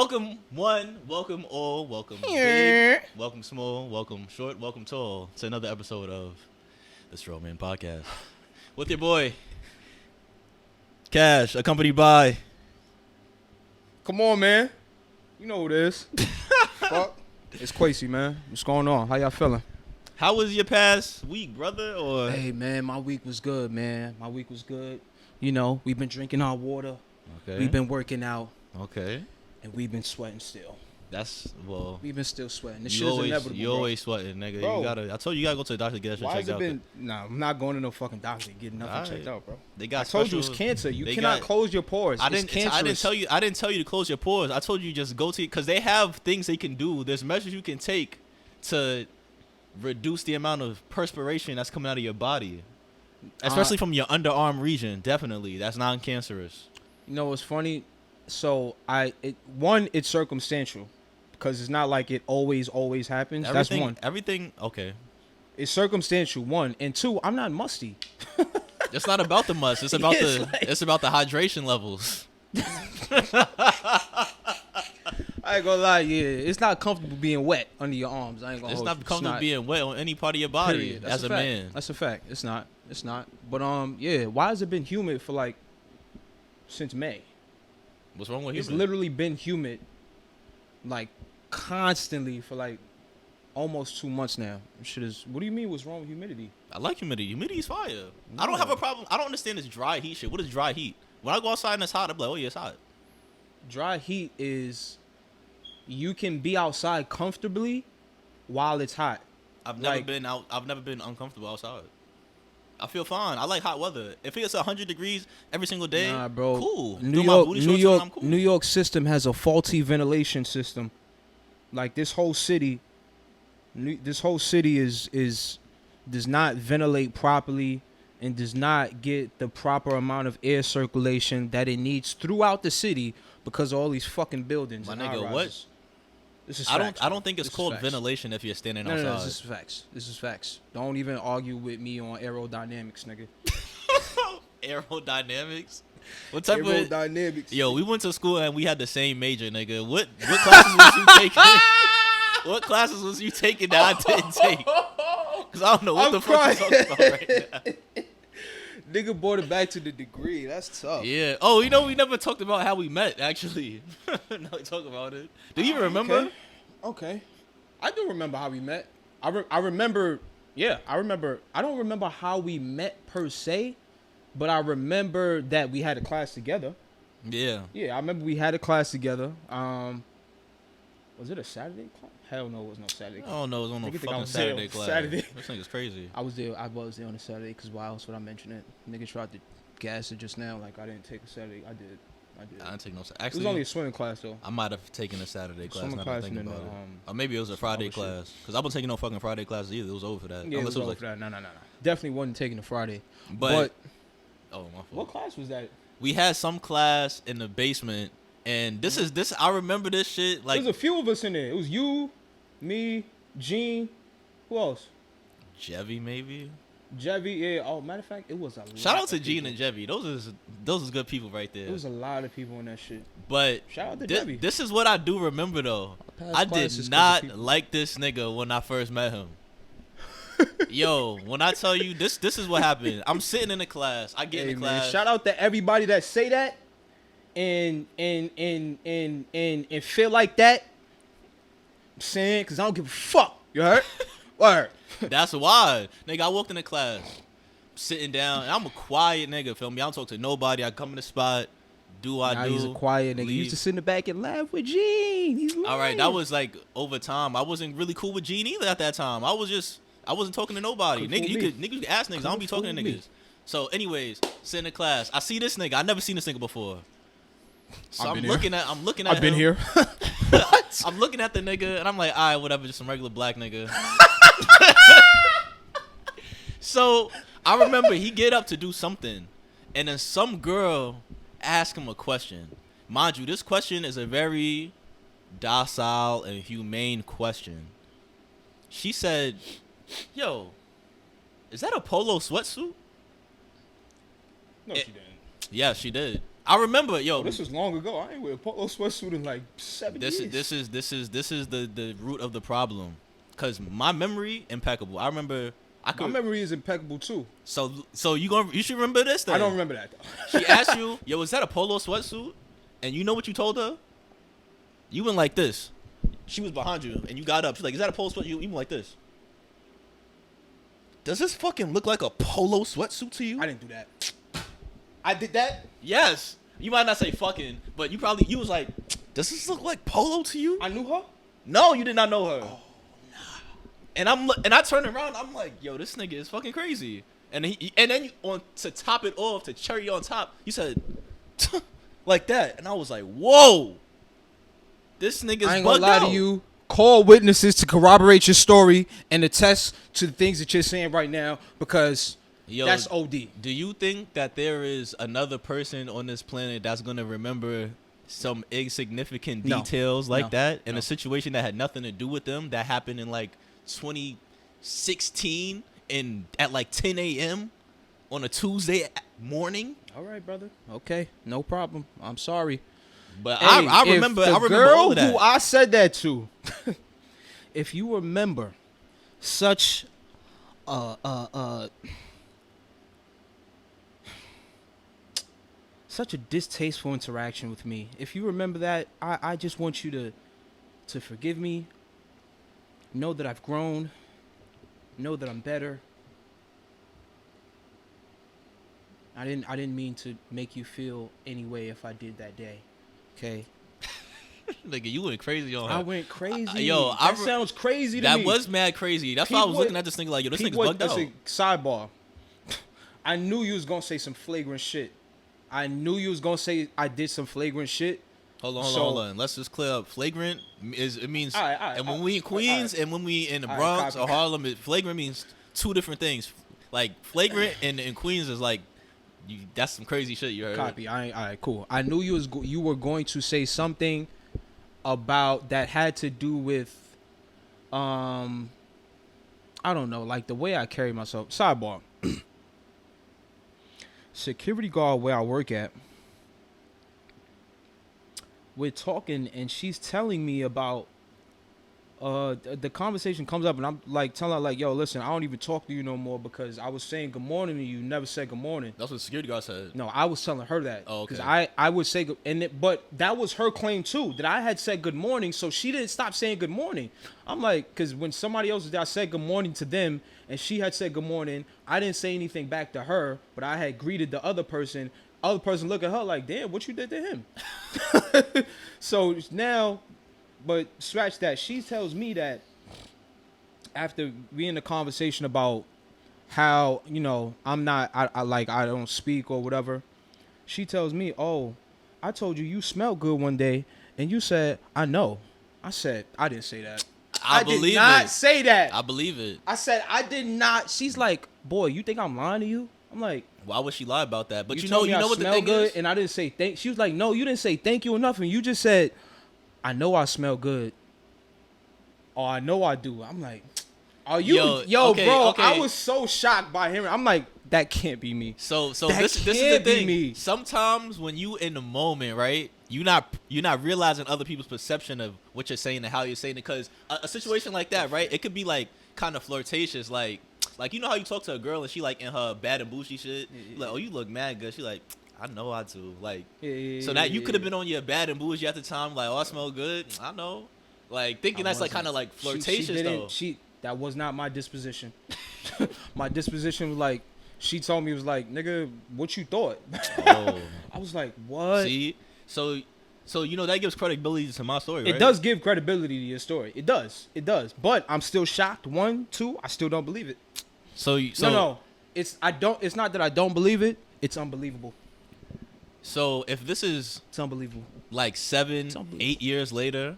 Welcome one, welcome all, welcome big, welcome small, welcome short, welcome tall to another episode of the Strawman Podcast with your boy Cash, accompanied by. Come on, man. You know who it is. Fuck. It's Kwasi, man. What's going on? How y'all feeling? How was your past week, brother? Or Hey, man, my week was good, man. My week was good. You know, we've been drinking our water. okay, We've been working out. okay. And we've been sweating still. That's well. We've been still sweating. This You shit is always, inevitable, you bro. always sweating, nigga. Bro. You gotta. I told you gotta go to the doctor to get that shit Why checked has it out. been... Nah, I'm not going to no fucking doctor to get nothing checked out, bro. They got. I told you special- it's cancer. You they cannot got- close your pores. I It's didn't. cancerous. I didn't tell you. I didn't tell you to close your pores. I told you just go to because they have things they can do. There's measures you can take to reduce the amount of perspiration that's coming out of your body, especially from your underarm region. Definitely, that's non-cancerous. You know what's funny? So it's circumstantial because it's not like it always happens. That's one. Everything. Okay. It's circumstantial, one. And two, I'm not musty. It's not about the must. It's about it's about the hydration levels. I ain't gonna lie, yeah. It's not comfortable being wet under your arms. I ain't gonna It's hold not you. comfortable being wet on any part of your body Period. That's as a fact. man. That's a fact. It's not. But yeah, why has it been humid for like since May? What's wrong with It's humid? literally been humid like constantly for like almost 2 months now. Shit is. What do you mean? What's wrong with humidity? I like humidity. Humidity's fire. I don't have a problem. I don't understand this dry heat shit. What is dry heat? When I go outside and it's hot, I'm like, oh yeah, it's hot. Dry heat is you can be outside comfortably while it's hot. I've never been out. I've never been uncomfortable outside. I feel fine. I like hot weather. If it's 100 degrees every single day, Nah, bro. cool. New Throw my York, booty New shorts York, on, I'm cool. New York system has a faulty ventilation system. Like this whole city, does not ventilate properly and does not get the proper amount of air circulation that it needs throughout the city because of all these fucking buildings. My and nigga, high-rises. what? This is I facts, don't think it's This is called facts. ventilation if you're standing No, outside. no, this is facts. This is facts. Don't even argue with me on aerodynamics, nigga. Aerodynamics. What type of Aerodynamics. Yo, we went to school and we had the same major, nigga. What classes was you taking? What classes was you taking that I didn't take? Cause I don't know what I'm the fuck you talking about right now. Nigga brought it back to the degree. That's tough. Yeah. Oh, you know we never talked about how we met. Actually, no, we talk about it. Do you even remember? Okay. I do remember how we met. I remember. Yeah, I remember. I don't remember how we met per se, but I remember that we had a class together. Yeah. Yeah, I remember we had a class together. Was it a Saturday class? Hell no, it was no Saturday class. Oh no, it was on no Nigga think I fucking was there Saturday on class. Saturday. This nigga's crazy. I was there on a Saturday because why else would I mention it? Nigga tried to gas it just now like I didn't take a Saturday. I did. I didn't take no. It Actually, was only a swimming class though. I might have taken a Saturday class. Swimming Now class that I think and then, about it. Or maybe it was a Friday other shit. class. Cause I wasn't taking no fucking Friday classes either. It was over for that. Yeah, it Unless was over for that. No. Definitely wasn't taking a Friday. But oh my fault. what class was that? We had some class in the basement, and this is this. I remember this shit like There's a few of us in there. It was you, me, Gene. Who else? Jevy maybe. Jevy. Yeah. Oh, matter of fact, it was a lot. Shout out to of Gene people. and Jevy. Those is good people right there. It was a lot of people in that shit. But Shout out to Jevy. this is what I do remember though. Past I classes 'cause did of not people. like this nigga when I first met him. Yo, when I tell you this is what happened. I'm sitting in the class. I get Hey, in the man, class. shout out to everybody that say that and feel like that. I'm saying, cause I don't give a fuck. You heard? Word. That's why. Nigga, I walked in the class, sitting down, and I'm a quiet nigga, feel me? I don't talk to nobody. I come in the spot, do what I Now do. he's a quiet nigga. He used to sit in the back and laugh with Gene. He's All right, that lying. was like over time. I wasn't really cool with Gene either at that time. I wasn't talking to nobody. Couldn't Nigga, fool you me. could ask niggas. I don't be talking to Couldn't fool niggas. me. So, anyways, sit in the class. I see this nigga. I never seen this nigga before. So I've I'm been here. looking at I've been him. here. I'm looking at the nigga and I'm like, all right, whatever, just some regular black nigga. So I remember he get up to do something, and then some girl asked him a question. Mind you, this question is a very docile and humane question. She said, "Yo, is that a polo sweatsuit?" No, It- she didn't. Yeah, she did. I remember, yo. Oh, this was long ago. I ain't wear a polo sweatsuit in like 7 years. This is the root of the problem, cause my memory impeccable. I remember. My memory is impeccable too. So you should remember this thing. I don't remember that though. She asked you, yo, was that a polo sweatsuit? And you know what you told her? You went like this. She was behind you, and you got up. She's like, is that a polo sweatsuit? You went like this. Does this fucking look like a polo sweatsuit to you? I didn't do that. I did that? Yes. You might not say fucking, but you was like, does this look like polo to you? I knew her? No, you did not know her. Oh, nah. And I turned around, I'm like, yo, this nigga is fucking crazy. And then you, to top it off, to cherry on top, you said like that. And I was like, whoa. This nigga's bugged out. I ain't gonna lie to you. Call witnesses to corroborate your story and attest to the things that you're saying right now, because that's OD. Do you think that there is another person on this planet that's gonna remember some insignificant details like that in a situation that had nothing to do with them, that happened in like 2016 and at like 10 a.m. on a Tuesday morning? All right, brother. Okay, no problem. I'm sorry. But hey, I remember. I remember girl all of that. who I said that to. If you remember such such a distasteful interaction with me, if you remember that, I just want you to forgive me. Know that I've grown. Know that I'm better. I didn't mean to make you feel any way if I did that day. Okay. Nigga, you went crazy on her. I went crazy. That sounds crazy to me. That was mad crazy. That's why I was looking at this nigga like, yo, this nigga's bugged out. Sidebar. I knew you was gonna say some flagrant shit. I knew you was gonna say I did some flagrant shit. Hold on. Let's just clear up. Flagrant means, and when we in Queens and when we in the Bronx or Harlem, flagrant means two different things. Like flagrant in Queens is like, that's some crazy shit you heard. Copy. All right, cool. I knew you were going to say something about that had to do with, I don't know, like the way I carry myself. Sidebar. Security guard where I work at, we're talking and she's telling me about the conversation comes up and I'm like telling her like, yo, listen, I don't even talk to you no more because I was saying good morning to you, never said good morning. That's what the security guard said. No, I was telling her that. Oh, okay. Because I would say but that was her claim too, that I had said good morning, so she didn't stop saying good morning. I'm like, because when somebody else was there, I said good morning to them and she had said good morning. I didn't say anything back to her, but I had greeted the other person. Other person look at her like, damn, what you did to him? So now, but scratch that. She tells me that after we in the conversation about how, you know, I don't speak or whatever. She tells me, oh, I told you smelled good one day. And you said, I know. I said, I didn't say that. I did not say that. I believe it. I said, I did not. She's like, boy, you think I'm lying to you? I'm like, why would she lie about that? But you know what the thing good, is? and I didn't say thank. She was like, no, you didn't say thank you or nothing. You just said, I know I smell good. Or I know I do. I'm like, are you, okay, bro? Okay. I was so shocked by hearing. I'm like, that can't be me. So this is the thing. Me. Sometimes when you in the moment, right? You're not realizing other people's perception of what you're saying and how you're saying it. Because a situation like that, right? It could be like kind of flirtatious, like you know how you talk to a girl and she like in her bad and bougie shit. Like, oh, you look mad good. She like, I know I do. Like, so that you could have been on your bad and bougie at the time. Like, oh, I smell good. I know. Like thinking that's like kind of like flirtatious though. That was not my disposition. My disposition was like, she told me, it was like, nigga, what you thought? Oh. I was like, what? See, so you know that gives credibility to my story, right? It does give credibility to your story. It does. But I'm still shocked. 1, 2, I still don't believe it. No. It's not that I don't believe it. It's unbelievable. So if this is, it's unbelievable. Like 7, 8 years later,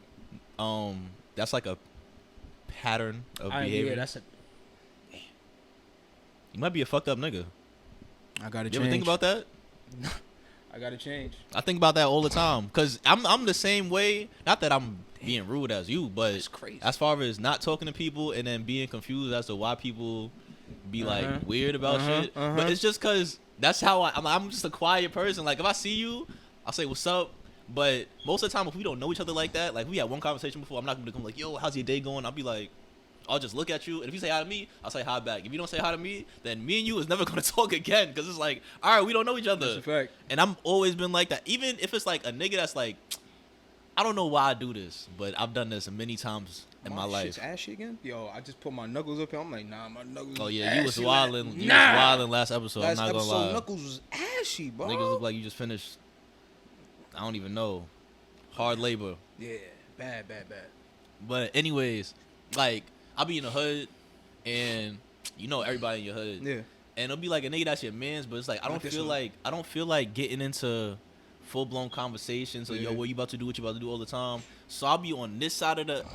that's like a pattern of behavior. Yeah, you might be a fucked up nigga. I gotta change. You ever think about that? I gotta change. I think about that all the time because I'm the same way. Not that I'm being rude as you, but it's crazy. As far as not talking to people and then being confused as to why people be like weird about shit. But it's just cause that's how I'm just a quiet person. Like if I see you, I'll say what's up. But most of the time, if we don't know each other like that, like we had one conversation before, I'm not gonna come like, yo, how's your day going? I'll be like, I'll just look at you, and if you say hi to me, I'll say hi back. If you don't say hi to me, then me and you is never gonna talk again, because it's like, all right, we don't know each other. That's a fact. And I'm always been like that. Even if it's like a nigga that's like, I don't know why I do this, but I've done this many times in my life. Shit's ashy again? Yo, I just put my knuckles up here. I'm like, nah, my knuckles. Oh yeah, ashy, you was wildin'. You was wildin' last episode. I'm not gonna lie. Knuckles was ashy, bro. Niggas look like you just finished. I don't even know. Hard labor. Yeah, bad. But anyways, like I'll be in the hood, and you know everybody in your hood. Yeah. And it'll be like a nigga that's your mans, but it's like I don't feel like getting into full blown conversations. So yo, what you about to do? What you about to do all the time? So I'll be on this side of the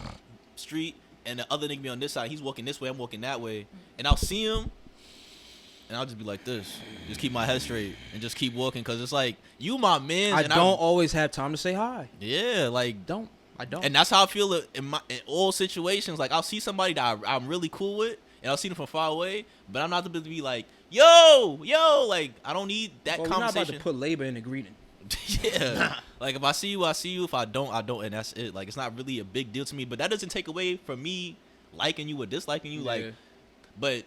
street, and the other nigga be on this side. He's walking this way, I'm walking that way, and I'll see him, and I'll just be like this, just keep my head straight and just keep walking, cause it's like you my man. I don't always have time to say hi. Yeah, like I don't. And that's how I feel in all situations. Like I'll see somebody that I'm really cool with, and I'll see them from far away, but I'm not the to be like, yo, like I don't need that conversation. We're not about to put labor in the greeting. Yeah. Like if I see you, I see you. If I don't, I don't, and that's it. Like it's not really a big deal to me, but that doesn't take away from me liking you or disliking you. Like, but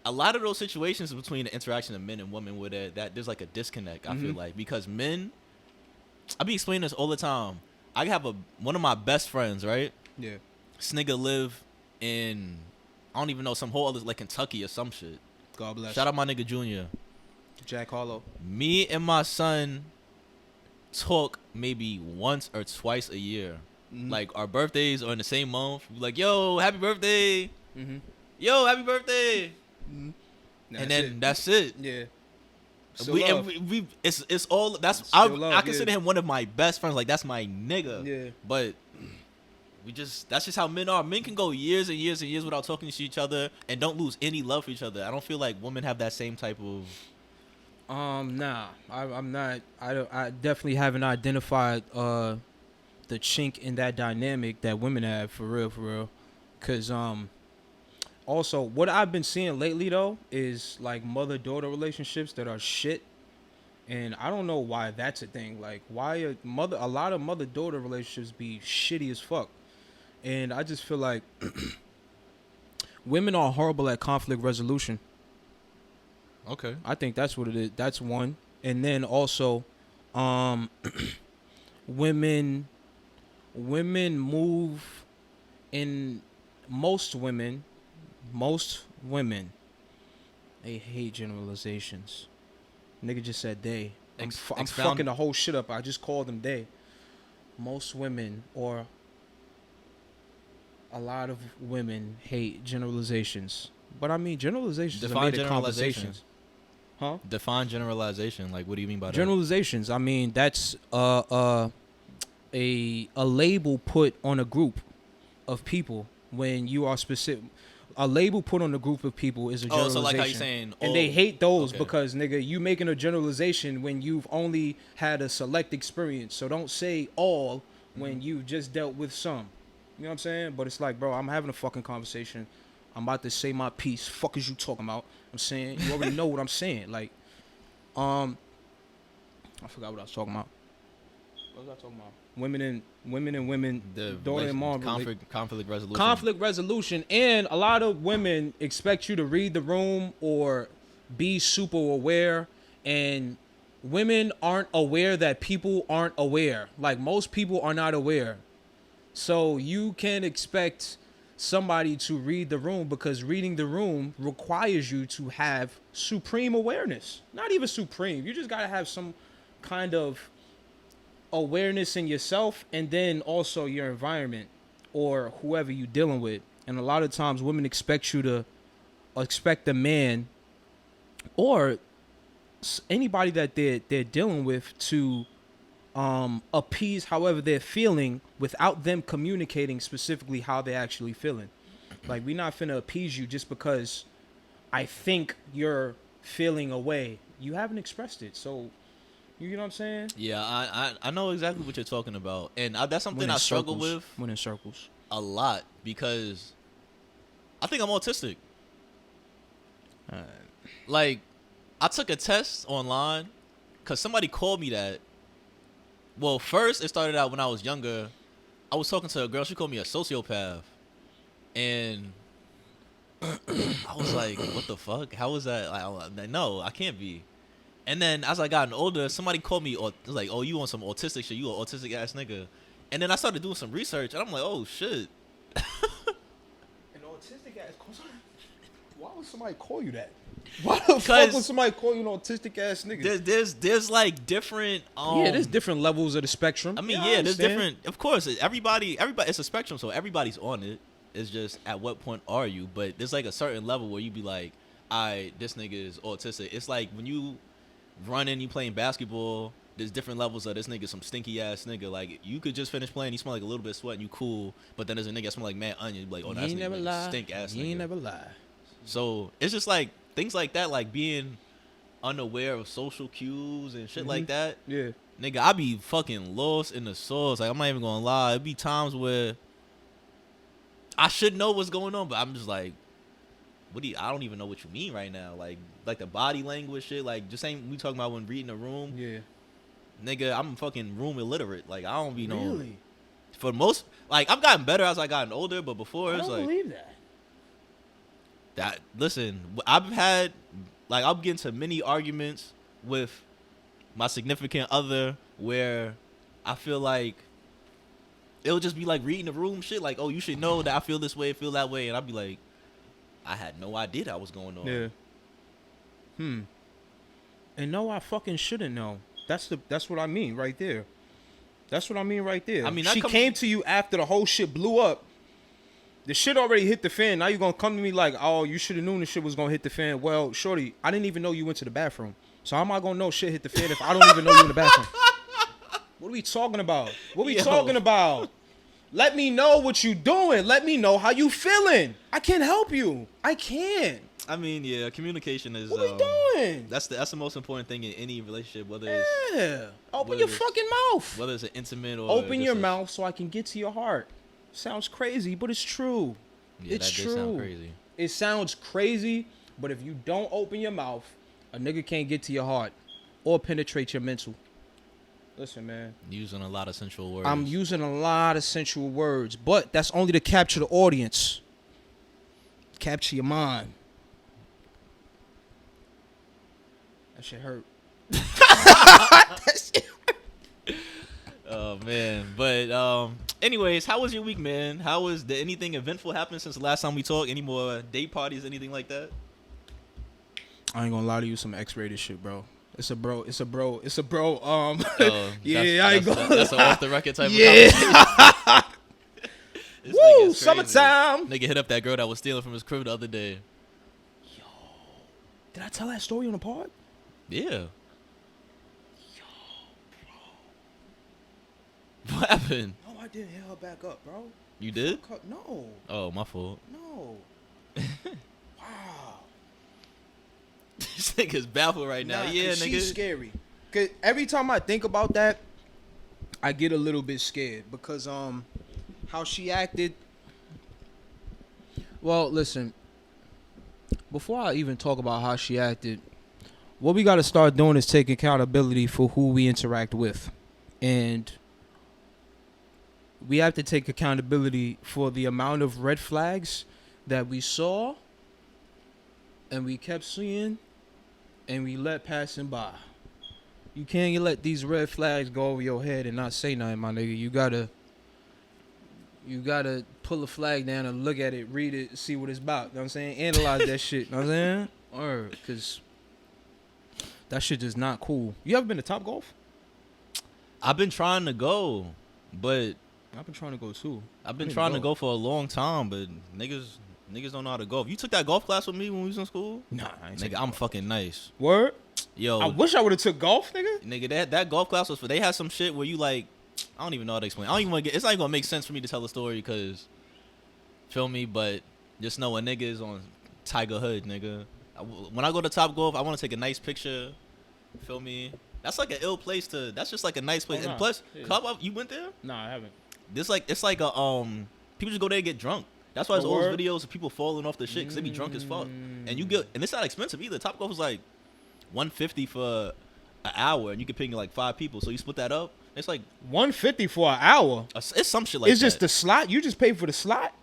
a lot of those situations between the interaction of men and women where that there's like a disconnect. I feel like because men, I be explaining this all the time. I have one of my best friends, right? Yeah. This nigga live in I don't even know some whole other like Kentucky or some shit. God bless. Shout out my nigga Junior. Jack Harlow. Me and my son talk maybe once or twice a year. Like our birthdays are in the same month. We're like, yo, happy birthday. Yo, happy birthday. And then that's it. Yeah. It's all that's I consider him one of my best friends. Like that's my nigga. Yeah. But that's just how men are. Men can go years and years and years without talking to each other and don't lose any love for each other. I don't feel like women have that same type of. Nah, I'm not. I definitely haven't identified the chink in that dynamic that women have for real. Cause also what I've been seeing lately though is like mother-daughter relationships that are shit, and I don't know why that's a thing. Like why a lot of mother-daughter relationships be shitty as fuck, and I just feel like women are horrible at conflict resolution. Okay. I think that's what it is. That's one. And then also, women move in most women, they hate generalizations. Nigga just said they. I'm fucking the whole shit up. I just called them they. Most women or a lot of women hate generalizations. But I mean, generalizations are made of conversations. Huh? Define generalization. Like, what do you mean by that? Generalizations. I mean, that's a label put on a group of people when you are specific. A label put on a group of people is a generalization. So like how you saying, and they hate those because, nigga, you making a generalization when you've only had a select experience. So don't say all when you've just dealt with some. You know what I'm saying? But it's like, bro, I'm having a fucking conversation. I'm about to say my piece. Fuck is you talking about? I'm saying, you already know what I'm saying. Like, I forgot what I was talking about. What was I talking about? Women and women, daughter and mom. Conflict resolution. Conflict resolution. And a lot of women expect you to read the room or be super aware. And women aren't aware that people aren't aware. Like, most people are not aware. So you can expect somebody to read the room because reading the room requires you to have supreme awareness. Not even supreme. You just got to have some kind of awareness in yourself and then also your environment or whoever you're dealing with. And a lot of times women expect you to expect a man or anybody that they're dealing with to appease however they're feeling without them communicating specifically how they're actually feeling. Like, we not finna appease you just because I think you're feeling a way. You haven't expressed it, so you know what I'm saying? Yeah, I know exactly what you're talking about, and that's something I struggle with. When in circles, a lot because I think I'm autistic. Like, I took a test online because somebody called me that. Well, first it started out when I was younger. I was talking to a girl. She called me a sociopath, and I was like, "What the fuck? How was that?" Like, no, I can't be. And then as I gotten older, somebody called me like, "Oh, you on some autistic shit? You an autistic ass nigga?" And then I started doing some research, and I'm like, "Oh shit." An autistic ass. Why would somebody call you that? Why the fuck would somebody call you an autistic ass nigga? There's like different. Yeah, there's different levels of the spectrum. I mean, yeah, there's different. Of course, everybody. It's a spectrum, so everybody's on it. It's just at what point are you? But there's like a certain level where you be like, this nigga is autistic. It's like when you running, you playing basketball. There's different levels of this nigga, some stinky ass nigga. Like you could just finish playing, you smell like a little bit of sweat, and you cool. But then there's a nigga that smell like mad onion. You be like, oh, that's nigga stink ass nigga. You ain't never lie. So it's just like things like that, like being unaware of social cues and shit like that. Yeah, nigga, I be fucking lost in the sauce. Like I'm not even gonna lie. It be times where I should know what's going on, but I'm just like, I don't even know what you mean right now. Like the body language shit. Like just ain't we talking about when reading a room. Yeah. Nigga, I'm fucking room illiterate. Like I don't be know. Really? For most, like I've gotten better as I gotten older, but before it was I like. don't believe that. Listen, I've had like I'll get into many arguments with my significant other where I feel like it'll just be like reading the room shit. Like, oh, you should know that I feel this way, feel that way, and I'll be like, I had no idea that was going on. Yeah. And no, I fucking shouldn't know. That's what I mean right there. That's what I mean right there. I mean, she came to you after the whole shit blew up. The shit already hit the fan. Now you're gonna come to me like, oh, you should have known the shit was gonna hit the fan. Well, shorty, I didn't even know you went to the bathroom. So how am I gonna know shit hit the fan if I don't even know you in the bathroom? What are we talking about? What are we talking about? Let me know what you doing. Let me know how you feeling. I can't help you. I can't. I mean, yeah, communication is. What are we doing? That's the most important thing in any relationship, whether it's. Yeah. Open your fucking mouth. Whether it's an intimate or. Open your mouth so I can get to your heart. Sounds crazy, but it's true. Yeah, it's that true. Sound crazy. It sounds crazy, but if you don't open your mouth, a nigga can't get to your heart or penetrate your mental. Listen, man. Using a lot of sensual words. I'm using a lot of sensual words, but that's only to capture the audience. Capture your mind. That shit hurt. That shit hurt. Oh man, but anyways, how was your week, man? Did anything eventful happen since the last time we talked? Any more date parties, anything like that? I ain't gonna lie to you, some X-rated shit, bro. It's a bro. Yeah, I ain't gonna. That's an off the record type. Yeah. Of Woo, summertime. Nigga hit up that girl that was stealing from his crib the other day. Yo, did I tell that story on the pod? Yeah. What happened? No, I didn't hit her back up, bro. You did? No. Oh, my fault. No. Wow. This nigga's baffled right now. Yeah, nigga. She's scary. Cause every time I think about that, I get a little bit scared because how she acted. Well, listen. Before I even talk about how she acted, what we got to start doing is taking accountability for who we interact with, and we have to take accountability for the amount of red flags that we saw and we kept seeing and we let passing by. You can't let these red flags go over your head and not say nothing, my nigga. You gotta pull a flag down and look at it, read it, see what it's about. You know what I'm saying? Analyze that shit. You know what I'm saying? Or, because that shit is not cool. You ever been to Top Golf? I've been trying to go, but I've been trying to go too. I've been trying to go for a long time, but niggas don't know how to golf. You took that golf class with me when we was in school? Nah, I ain't nigga, I'm fucking nice. Word? Yo, I wish I would have took golf, nigga. Nigga, that golf class was for. They had some shit where you like, I don't even know how to explain. I don't even want to get. It's not even gonna make sense for me to tell the story because, feel me. But just know a nigga is on Tiger Hood, nigga. When I go to Top Golf, I want to take a nice picture. Feel me? That's like an ill place to. That's just like a nice place. Oh, nah. And plus, Yeah. Club Up, you went there? Nah, I haven't. It's like a people just go there and get drunk. That's why there's Oh, all word? those videos of people falling off the shit because they be drunk as fuck. And it's not expensive either. Top Golf is like $150 for an hour, and you can pick like 5 people. So you split that up. It's like $150 for an hour. it's some shit like It's that. just the slot. You just pay for the slot.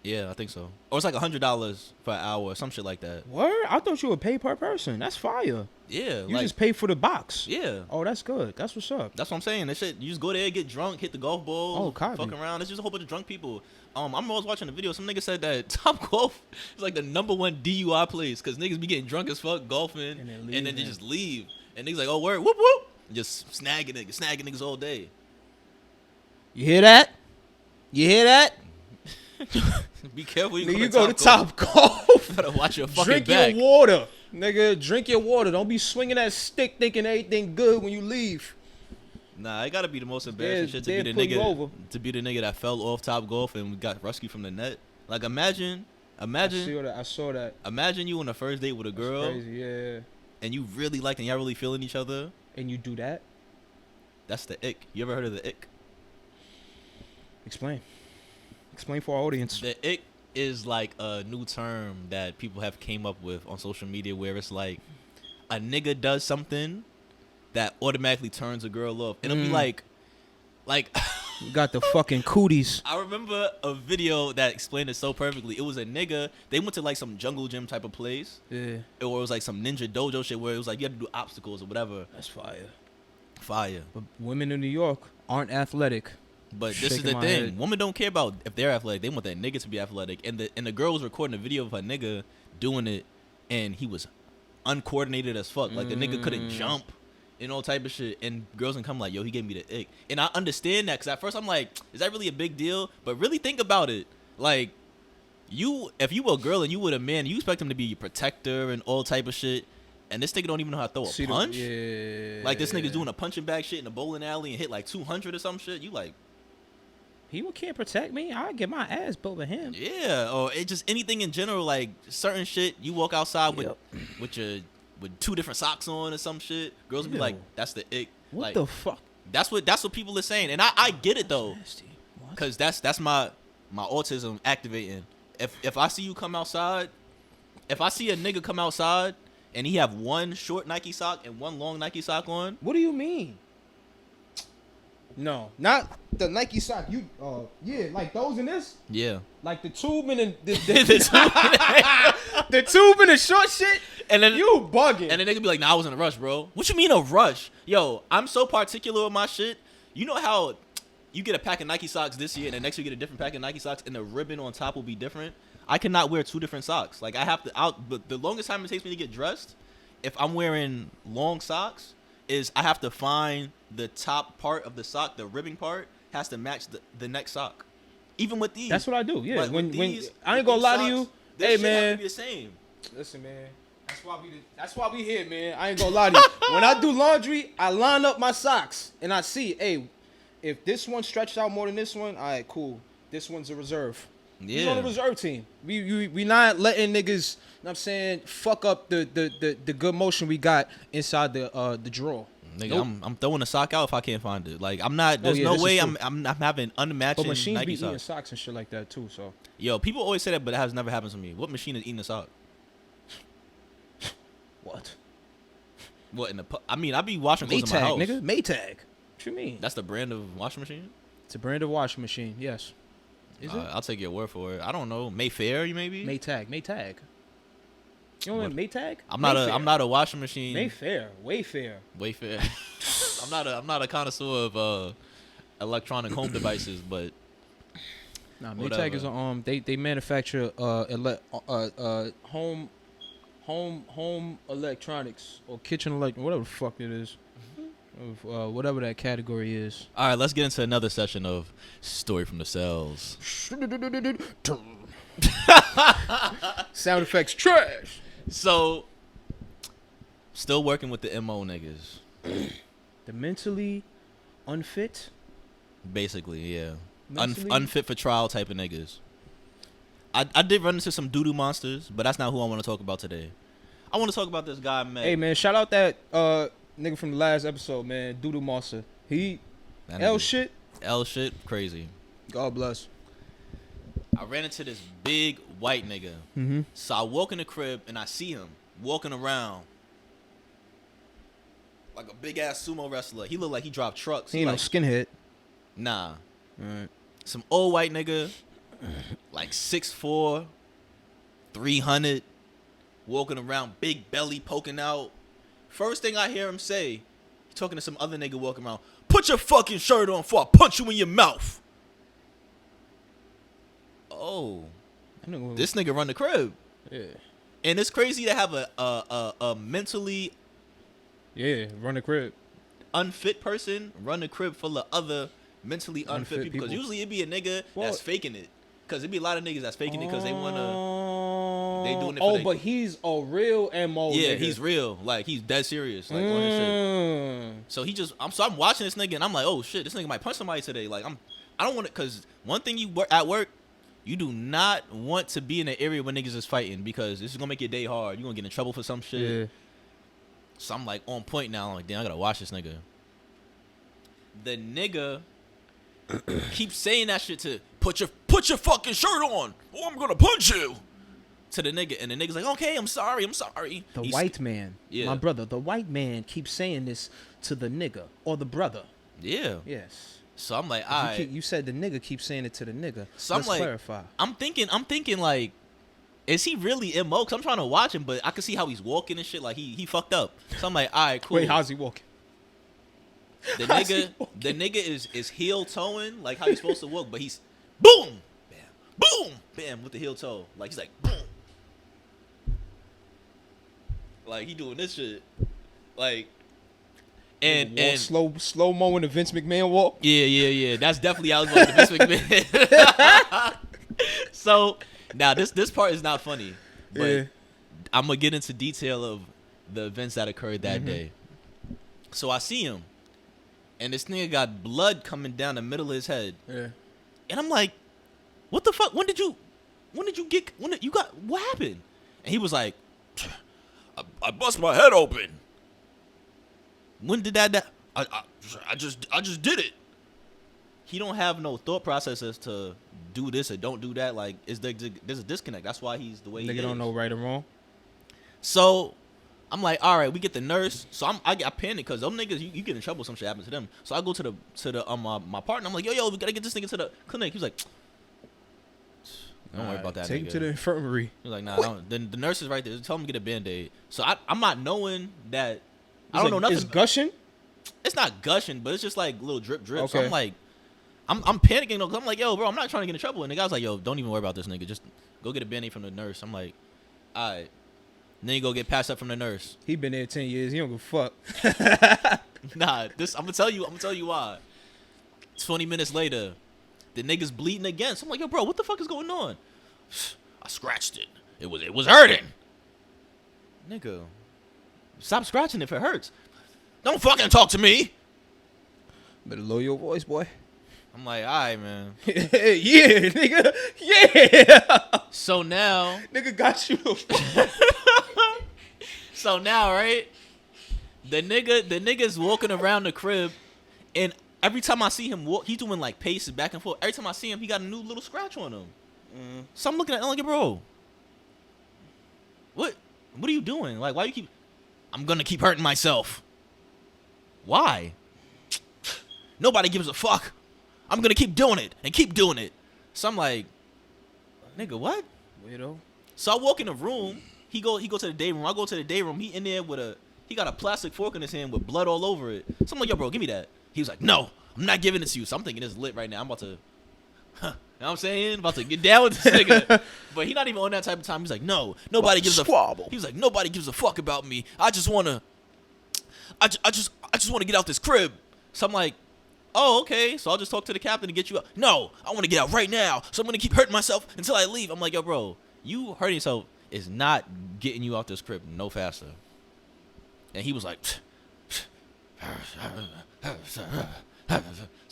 Yeah, I think so. Or it's like $100 for an hour, or some shit like that. Word? I thought you would pay per person. That's fire. Yeah, You like just pay for the box. yeah. Oh, that's good. That's what's up. That's what I'm saying. That shit, you just go there, get drunk, hit the golf balls, Oh, copy. fuck around. It's just a whole bunch of drunk people. I'm always watching the video. Some nigga said that Top Golf is like the #1 DUI place because niggas be getting drunk as fuck golfing, And then and then they leaving. just leave. And niggas like, oh word, whoop whoop, just snagging niggas all day. You hear that? You hear that? Be careful. Nigga, you go go to Top Golf. Gotta watch your fucking Drink back. your water. Nigga, drink your water. Don't be swinging that stick thinking everything good when you leave. Nah, it gotta be the most embarrassing shit to they'll be the pull you over. nigga that fell off Top Golf and got rescued from the net. Like imagine, I saw that. imagine you on a first date with a girl That's crazy, yeah. and you really liked and y'all really feeling each other. And you do that? That's the ick. You ever heard of the ick? Explain. Explain for our audience. The ick is like a new term that people have came up with on social media where it's like a nigga does something that automatically turns a girl off. It'll be like You got the fucking cooties. I remember a video that explained it so perfectly. It was a nigga. They went to like some jungle gym type of place. Yeah. Or it was like some ninja dojo shit where it was like you had to do obstacles or whatever. That's fire. Fire. But women in New York aren't athletic. But this is Shaking the my thing. head. Women don't care about if they're athletic. They want that nigga to be athletic. And the girl was recording a video of a nigga doing it, and he was uncoordinated as fuck. Like the nigga couldn't jump and all type of shit. And girls can come like, yo, he gave me the ick. And I understand that because at first I'm like, is that really a big deal? But really think about it. Like, if you were a girl and you were a man, you expect him to be your protector and all type of shit. And this nigga don't even know how to throw a punch. Yeah. Like this nigga's doing a punching bag shit in a bowling alley and hit like 200 or some shit. You like, He can't protect me. I get my ass built with him. yeah, or it just anything in general, like certain shit. You walk outside Yep. with 2 different socks on or some shit. Girls will be Ew. like, "That's the ick." What Like, the fuck? That's what people are saying, and I get it though, Nasty. What? cause that's my autism activating. If I see you come outside, if I see a nigga come outside and he have one short Nike sock and one long Nike sock on, What do you mean? No, not the Nike sock. Yeah, like those in this, yeah, like the tube and the The the tube and the short shit. and then You bugging? And then they could be like, nah, I was in a rush, bro. What you mean a rush? Yo, I'm so particular with my shit. You know how you get a pack of Nike socks this year and the next year you get a different pack of Nike socks and the ribbon on top will be different? I cannot wear 2 different socks. Like, I have to, but the longest time it takes me to get dressed, if I'm wearing long socks, is I have to find the top part of the sock, the ribbing part, has to match the next sock. Even with these. That's what I do. Yeah. Like, when with when these- I ain't with gonna these lie to socks, you. this Hey shit have to man, be the same. listen man. That's why we here, man. I ain't gonna lie to you. When I do laundry, I line up my socks and I see, hey, if this one stretched out more than this one, all right, cool. This one's a reserve. He's on the Yeah. reserve team. We not letting niggas, you know what I'm saying, fuck up the good motion we got inside the drawer. Nigga, Nope. I'm throwing a sock out if I can't find it. Like I'm not. There's yeah, no this is way true. I'm having unmatched But machines Nike be eating socks. socks and shit like that too. So Yo, people always say that, but that has never happened to me. What machine is eating a sock? what? What in the? I mean, I be washing clothes in my Maytag, house. nigga. Maytag. What you mean? That's the brand of washing machine. It's a brand of washing machine. Yes. Is it? I'll take your word for it. I don't know. Mayfair, you maybe? Maytag. You know what Maytag? I'm not a washing machine. Mayfair. Wayfair. Wayfair. I'm not a connoisseur of electronic home devices, but Nah, Whatever. Maytag is a they manufacture home electronics or kitchen whatever the fuck it is. Of whatever that category is. all right. Let's get into another session of Story from the Cells. Sound effects trash. So, still working with the MO niggas. The mentally unfit. Basically, yeah. Mentally- Unfit for trial type of niggas. I did run into some doo-doo monsters, but that's not who I want to talk about today. I want to talk about this guy I met. Hey man, shout out that nigga from the last episode, man, Doodoo Monster. He That L nigga- shit. L shit, crazy. God bless. I ran into this big white nigga. Mm-hmm. So I walk in the crib and I see him walking around like a big ass sumo wrestler. He looked like he dropped trucks. He ain't like, no skinhead. Nah. All right. Some old white nigga, like 6'4", 300, walking around, big belly poking out. First thing I hear him say, he talking to some other nigga walking around, put your fucking shirt on before I punch you in your mouth. Oh, this nigga run the crib. Yeah. And it's crazy to have a mentally Run the crib. unfit person run the crib full of other mentally unfit people. Because usually it'd be a nigga that's faking it. Because it'd be a lot of niggas that's faking it because they want to. They doing it for but he's a real MO. Yeah, nigga. he's real. Like, he's dead serious. Like, on his shit. So I'm watching this nigga and I'm like, oh shit, this nigga might punch somebody today. Like, I don't want to, because one thing at work, you do not want to be in an area where niggas is fighting, because this is going to make your day hard. You're going to get in trouble for some shit. Yeah. So I'm like on point now. I'm like, damn, I got to watch this nigga. The nigga keeps saying that shit to put your fucking shirt on or I'm going to punch you. To the nigga, and the nigga's like, okay, I'm sorry. The white man, yeah. my brother, the white man keeps saying this to the nigga or the brother. Yeah. Yes. So I'm like, all right. You said the nigga keeps saying it to the nigga. So Let's I'm like, clarify. I'm thinking like, is he really MO? Cause I'm trying to watch him, but I can see how he's walking and shit. Like he fucked up. So I'm like, all right, cool. Wait, how's he walking? The nigga is heel toeing like how he's supposed to walk, but he's boom, bam, boom, bam with the heel toe. Like he's like boom. Like he doing this shit. Like and slow mo in the Vince McMahon walk. Yeah. That's definitely how I was like the Vince McMahon. So now this part is not funny, but I'm gonna get into detail of the events that occurred that day. So I see him, and this nigga got blood coming down the middle of his head. Yeah. And I'm like, what the fuck? What happened? And he was like, I bust my head open. When did that? I just did it. He don't have no thought process as to do this or don't do that. Like, there's a disconnect. That's why he's the way he is. Nigga don't know right or wrong. So I'm like, all right, we get the nurse. So I panic because them niggas, you get in trouble, some shit happens to them. So I go to the my partner. I'm like, yo, we gotta get this nigga to the clinic. He was like, don't worry about that. Take him nigga. to the infirmary. He was like, nah. The nurse is right there. Tell him to get a Band-Aid. So I'm not knowing that. I don't know nothing. It's gushing? It's not gushing, but it's just like little drip. Okay. So I'm like, I'm panicking though, because I'm like, yo, bro, I'm not trying to get in trouble. And the guy's like, yo, don't even worry about this nigga. Just go get a Band-Aid from the nurse. I'm like, all right. And then you go get passed up from the nurse. He been there 10 years. He don't give a fuck. Nah, I'm gonna tell you why. 20 minutes later, the nigga's bleeding again. So I'm like, yo, bro, what the fuck is going on? I scratched it. It was hurting. Nigga, stop scratching if it hurts. Don't fucking talk to me. Better lower your voice, boy. I'm like, all right, man. Yeah, nigga. Yeah. So now, nigga got you. So now, right? The nigga's walking around the crib, and every time I see him walk, he's doing like paces back and forth. Every time I see him, he got a new little scratch on him. So I'm looking at him like, bro, what are you doing? Like, why you keep? I'm gonna keep hurting myself. Why? Nobody gives a fuck. I'm gonna keep doing it and keep doing it. So I'm like, nigga, what? Weirdo. So I walk in the room. He go to the day room. I go to the day room. He in there with he got a plastic fork in his hand with blood all over it. So I'm like, yo, bro, give me that. He was like, no, I'm not giving it to you. So I'm thinking it's lit right now. I'm about to, you know what I'm saying? About to get down with this nigga. But he not even on that type of time. He's like, no, nobody gives a fuck. He was like, nobody gives a fuck about me. I just wanna get out this crib. So I'm like, oh, okay. So I'll just talk to the captain to get you out. No, I want to get out right now. So I'm gonna keep hurting myself until I leave. I'm like, yo, bro, you hurting yourself is not getting you out this crib no faster. And he was like, so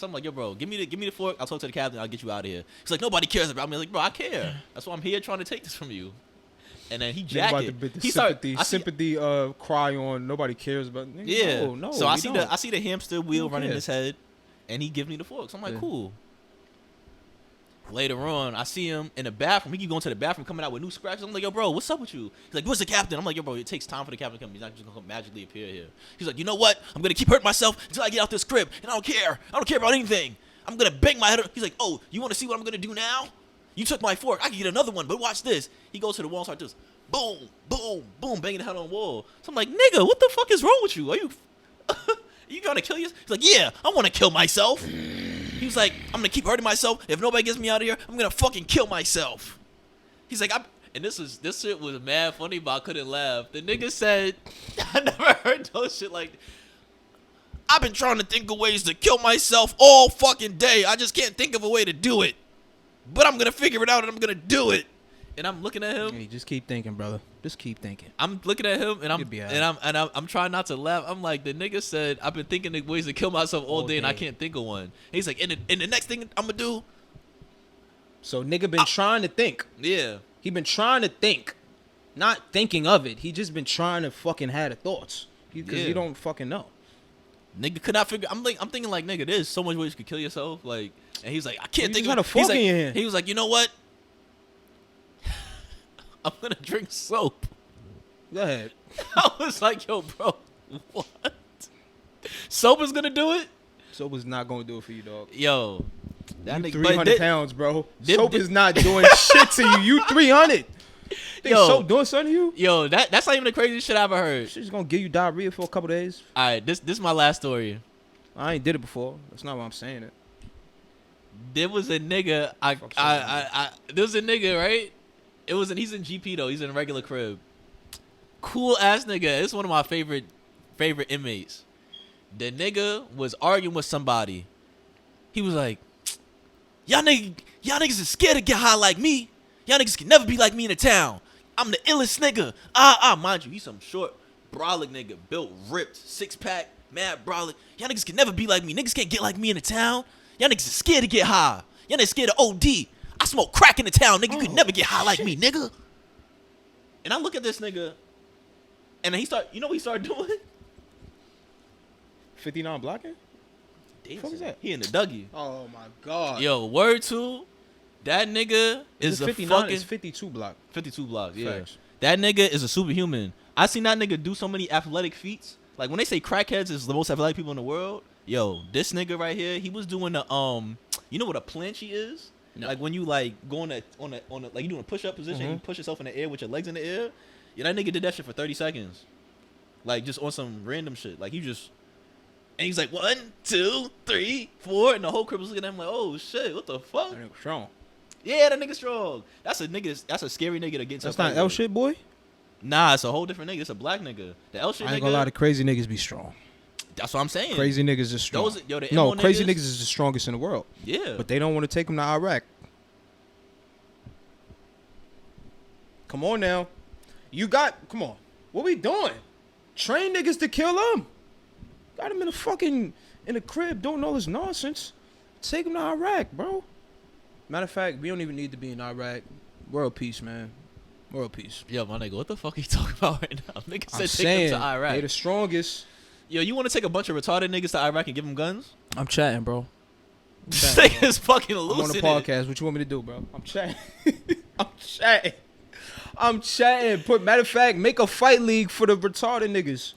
I'm like, yo, bro, give me the fork. I'll talk to the captain. I'll get you out of here. He's like, nobody cares about me. I'm like, bro, I care. That's why I'm here trying to take this from you. And then he jacket. He sympathy cry on. Nobody cares about. Yeah. No. So I see the hamster wheel running his head, and he gives me the fork. So I'm like, cool. Later on, I see him in the bathroom. He keep going to the bathroom, coming out with new scratches. I'm like, yo, bro, what's up with you? He's like, what's the captain? I'm like, yo, bro, it takes time for the captain to come. He's not just gonna magically appear here. He's like, you know what? I'm gonna keep hurting myself until I get out this crib, and I don't care. I don't care about anything. I'm gonna bang my head. He's like, oh, you want to see what I'm gonna do now? You took my fork. I can get another one, but watch this. He goes to the wall and starts just boom, boom, boom, banging the head on the wall. So I'm like, nigga, what the fuck is wrong with you? Are you you trying to kill yourself? He's like, yeah, I want to kill myself. He was like, I'm gonna keep hurting myself. If nobody gets me out of here, I'm gonna fucking kill myself. He's like, and this shit was mad funny, but I couldn't laugh. The nigga said, I never heard no shit like, I've been trying to think of ways to kill myself all fucking day. I just can't think of a way to do it. But I'm gonna figure it out and I'm gonna do it. And I'm looking at him. Hey, just keep thinking, brother. Just keep thinking. I'm looking at him and I'm trying not to laugh. I'm like, the nigga said, I've been thinking of ways to kill myself all day and I can't think of one. He's like, and the next thing I'm gonna do. So nigga been trying to think. Yeah. He been trying to think, not thinking of it. He just been trying to fucking have the thoughts because he don't fucking know. Nigga could not figure. I'm thinking like, nigga, there's so much ways you could kill yourself. Like, and he's like, I can't think of. He's like, in here. He was like, you know what? I'm gonna drink soap. Go ahead. I was like, yo, bro, what? Soap is gonna do it? Soap is not gonna do it for you, dog. Yo, that you nigga 300 pounds, bro. Soap is not doing shit to you. You 300. Think soap doing something to you? Yo, that's not even the craziest shit I ever heard. Shit's gonna give you diarrhea for a couple days. All right, this is my last story. I ain't did it before. That's not why I'm saying it. There was a nigga. There was a nigga, right? He's in GP though. He's in a regular crib. Cool ass nigga. It's one of my favorite inmates. The nigga was arguing with somebody. He was like, y'all niggas is scared to get high like me. Y'all niggas can never be like me in the town. I'm the illest nigga. Mind you, he's some short, brolic nigga, built, ripped, 6-pack, mad brolic. Y'all niggas can never be like me. Niggas can't get like me in the town. Y'all niggas is scared to get high. Y'all niggas scared of OD. I smoke crack in the town, nigga. You could never get high like me, nigga. And I look at this nigga, and you know what he started doing? 59 blocking? Damn, What was that? He in the Dougie. Oh my god. Yo, word to that nigga is a 59, fucking it's 52 block. 52 blocks. Yeah, Facts. that nigga is a superhuman. I seen that nigga do so many athletic feats. Like when they say crackheads is the most athletic people in the world. Yo, this nigga right here, he was doing the you know what a planche is? No. Like when you like go on a like you doing a push up position, you push yourself in the air with your legs in the air. Yeah, that nigga did that shit for 30 seconds. Like just on some random shit. Like and he's like 1, 2, 3, 4, and the whole crib was looking at him like, oh shit, what the fuck? That nigga strong. Yeah, that nigga strong. That's a scary nigga to get into. That's not L shit, boy? Nah, it's a whole different nigga. It's a black nigga. The L shit nigga. I ain't gonna lie, the crazy niggas be strong. That's what I'm saying. Crazy niggas is strong. The crazy niggas is the strongest in the world. Yeah. But they don't want to take them to Iraq. Come on now. Come on. What we doing? Train niggas to kill them. Got them in the crib doing all this nonsense. Take them to Iraq, bro. Matter of fact, we don't even need to be in Iraq. World peace, man. World peace. Yo, my nigga, what the fuck are you talking about right now? Nigga said take them to Iraq. They the strongest. Yo, you want to take a bunch of retarded niggas to Iraq and give them guns? I'm chatting, bro. This nigga's fucking hallucinating. I'm on the podcast. What you want me to do, bro? I'm chatting. I'm chatting. Matter of fact, make a fight league for the retarded niggas.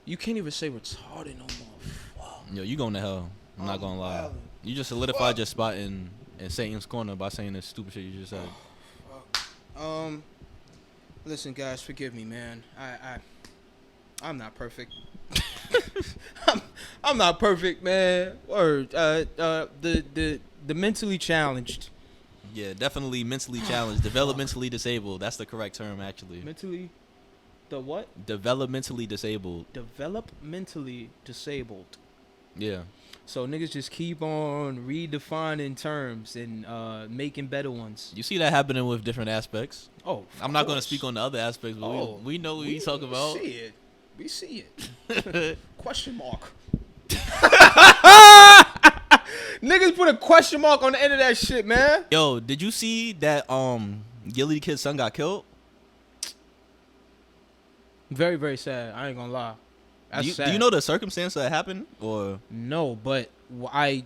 You can't even say retarded no more. Fuck. Yo, you going to hell. I'm not gonna lie. You just solidified your spot in Satan's corner by saying this stupid shit you just said. Listen, guys, forgive me, man. I'm not perfect. I'm not perfect, man. Word. The mentally challenged. Yeah, definitely mentally challenged. Developmentally disabled. That's the correct term, actually. Mentally, the what? Developmentally disabled. Developmentally disabled. Yeah. So niggas just keep on redefining terms and making better ones. You see that happening with different aspects. Oh, I'm not going to speak on the other aspects, but we know what you talk about. We see it. Question mark. Niggas put a question mark on the end of that shit, man. Yo, did you see that Gillie the Kid's son got killed? Very, very sad. I ain't gonna lie. That's sad. Do you know the circumstance that happened? Or no, but I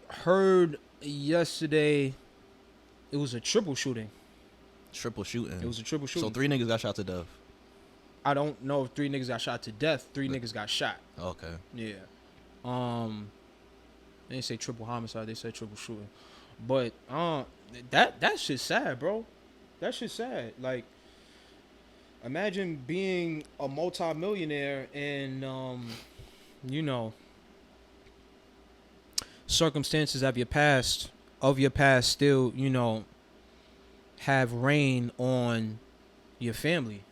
heard Yesterday, it was a triple shooting. Triple shooting. It was a triple shooting. So 3 niggas got shot to death. I don't know if 3 niggas got shot to death. 3 niggas got shot. Okay. Yeah. They didn't say triple homicide. They said triple shooting. But that shit's sad, bro. That shit's sad. Like, imagine being a multi-millionaire and you know, circumstances of your past still, you know, have reign on your family.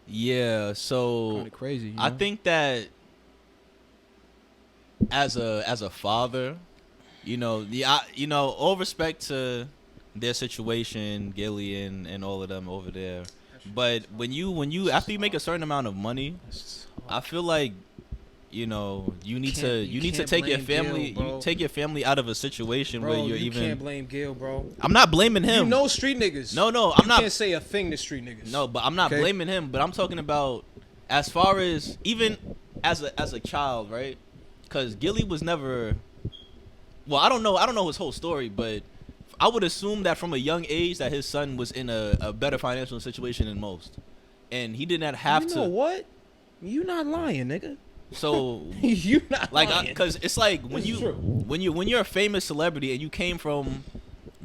Yeah, so Kind of crazy. You know? I think that as a father, you know, all respect to their situation, Gillie and all of them over there. But when you after you make a certain amount of money, I feel like, you know, you need to take your family take your family out of a situation where you're you can't blame Gil, bro. I'm not blaming him. You know street niggas. No, I'm not. You can't say a thing to street niggas. No, but I'm not blaming him. But I'm talking about as far as even as a child, right? Because Gillie was never. Well, I don't know his whole story, but I would assume that from a young age that his son was in a better financial situation than most, and he did not have to. You know what? You not lying, nigga. So you not like, lying. because it's like when you're a famous celebrity and you came from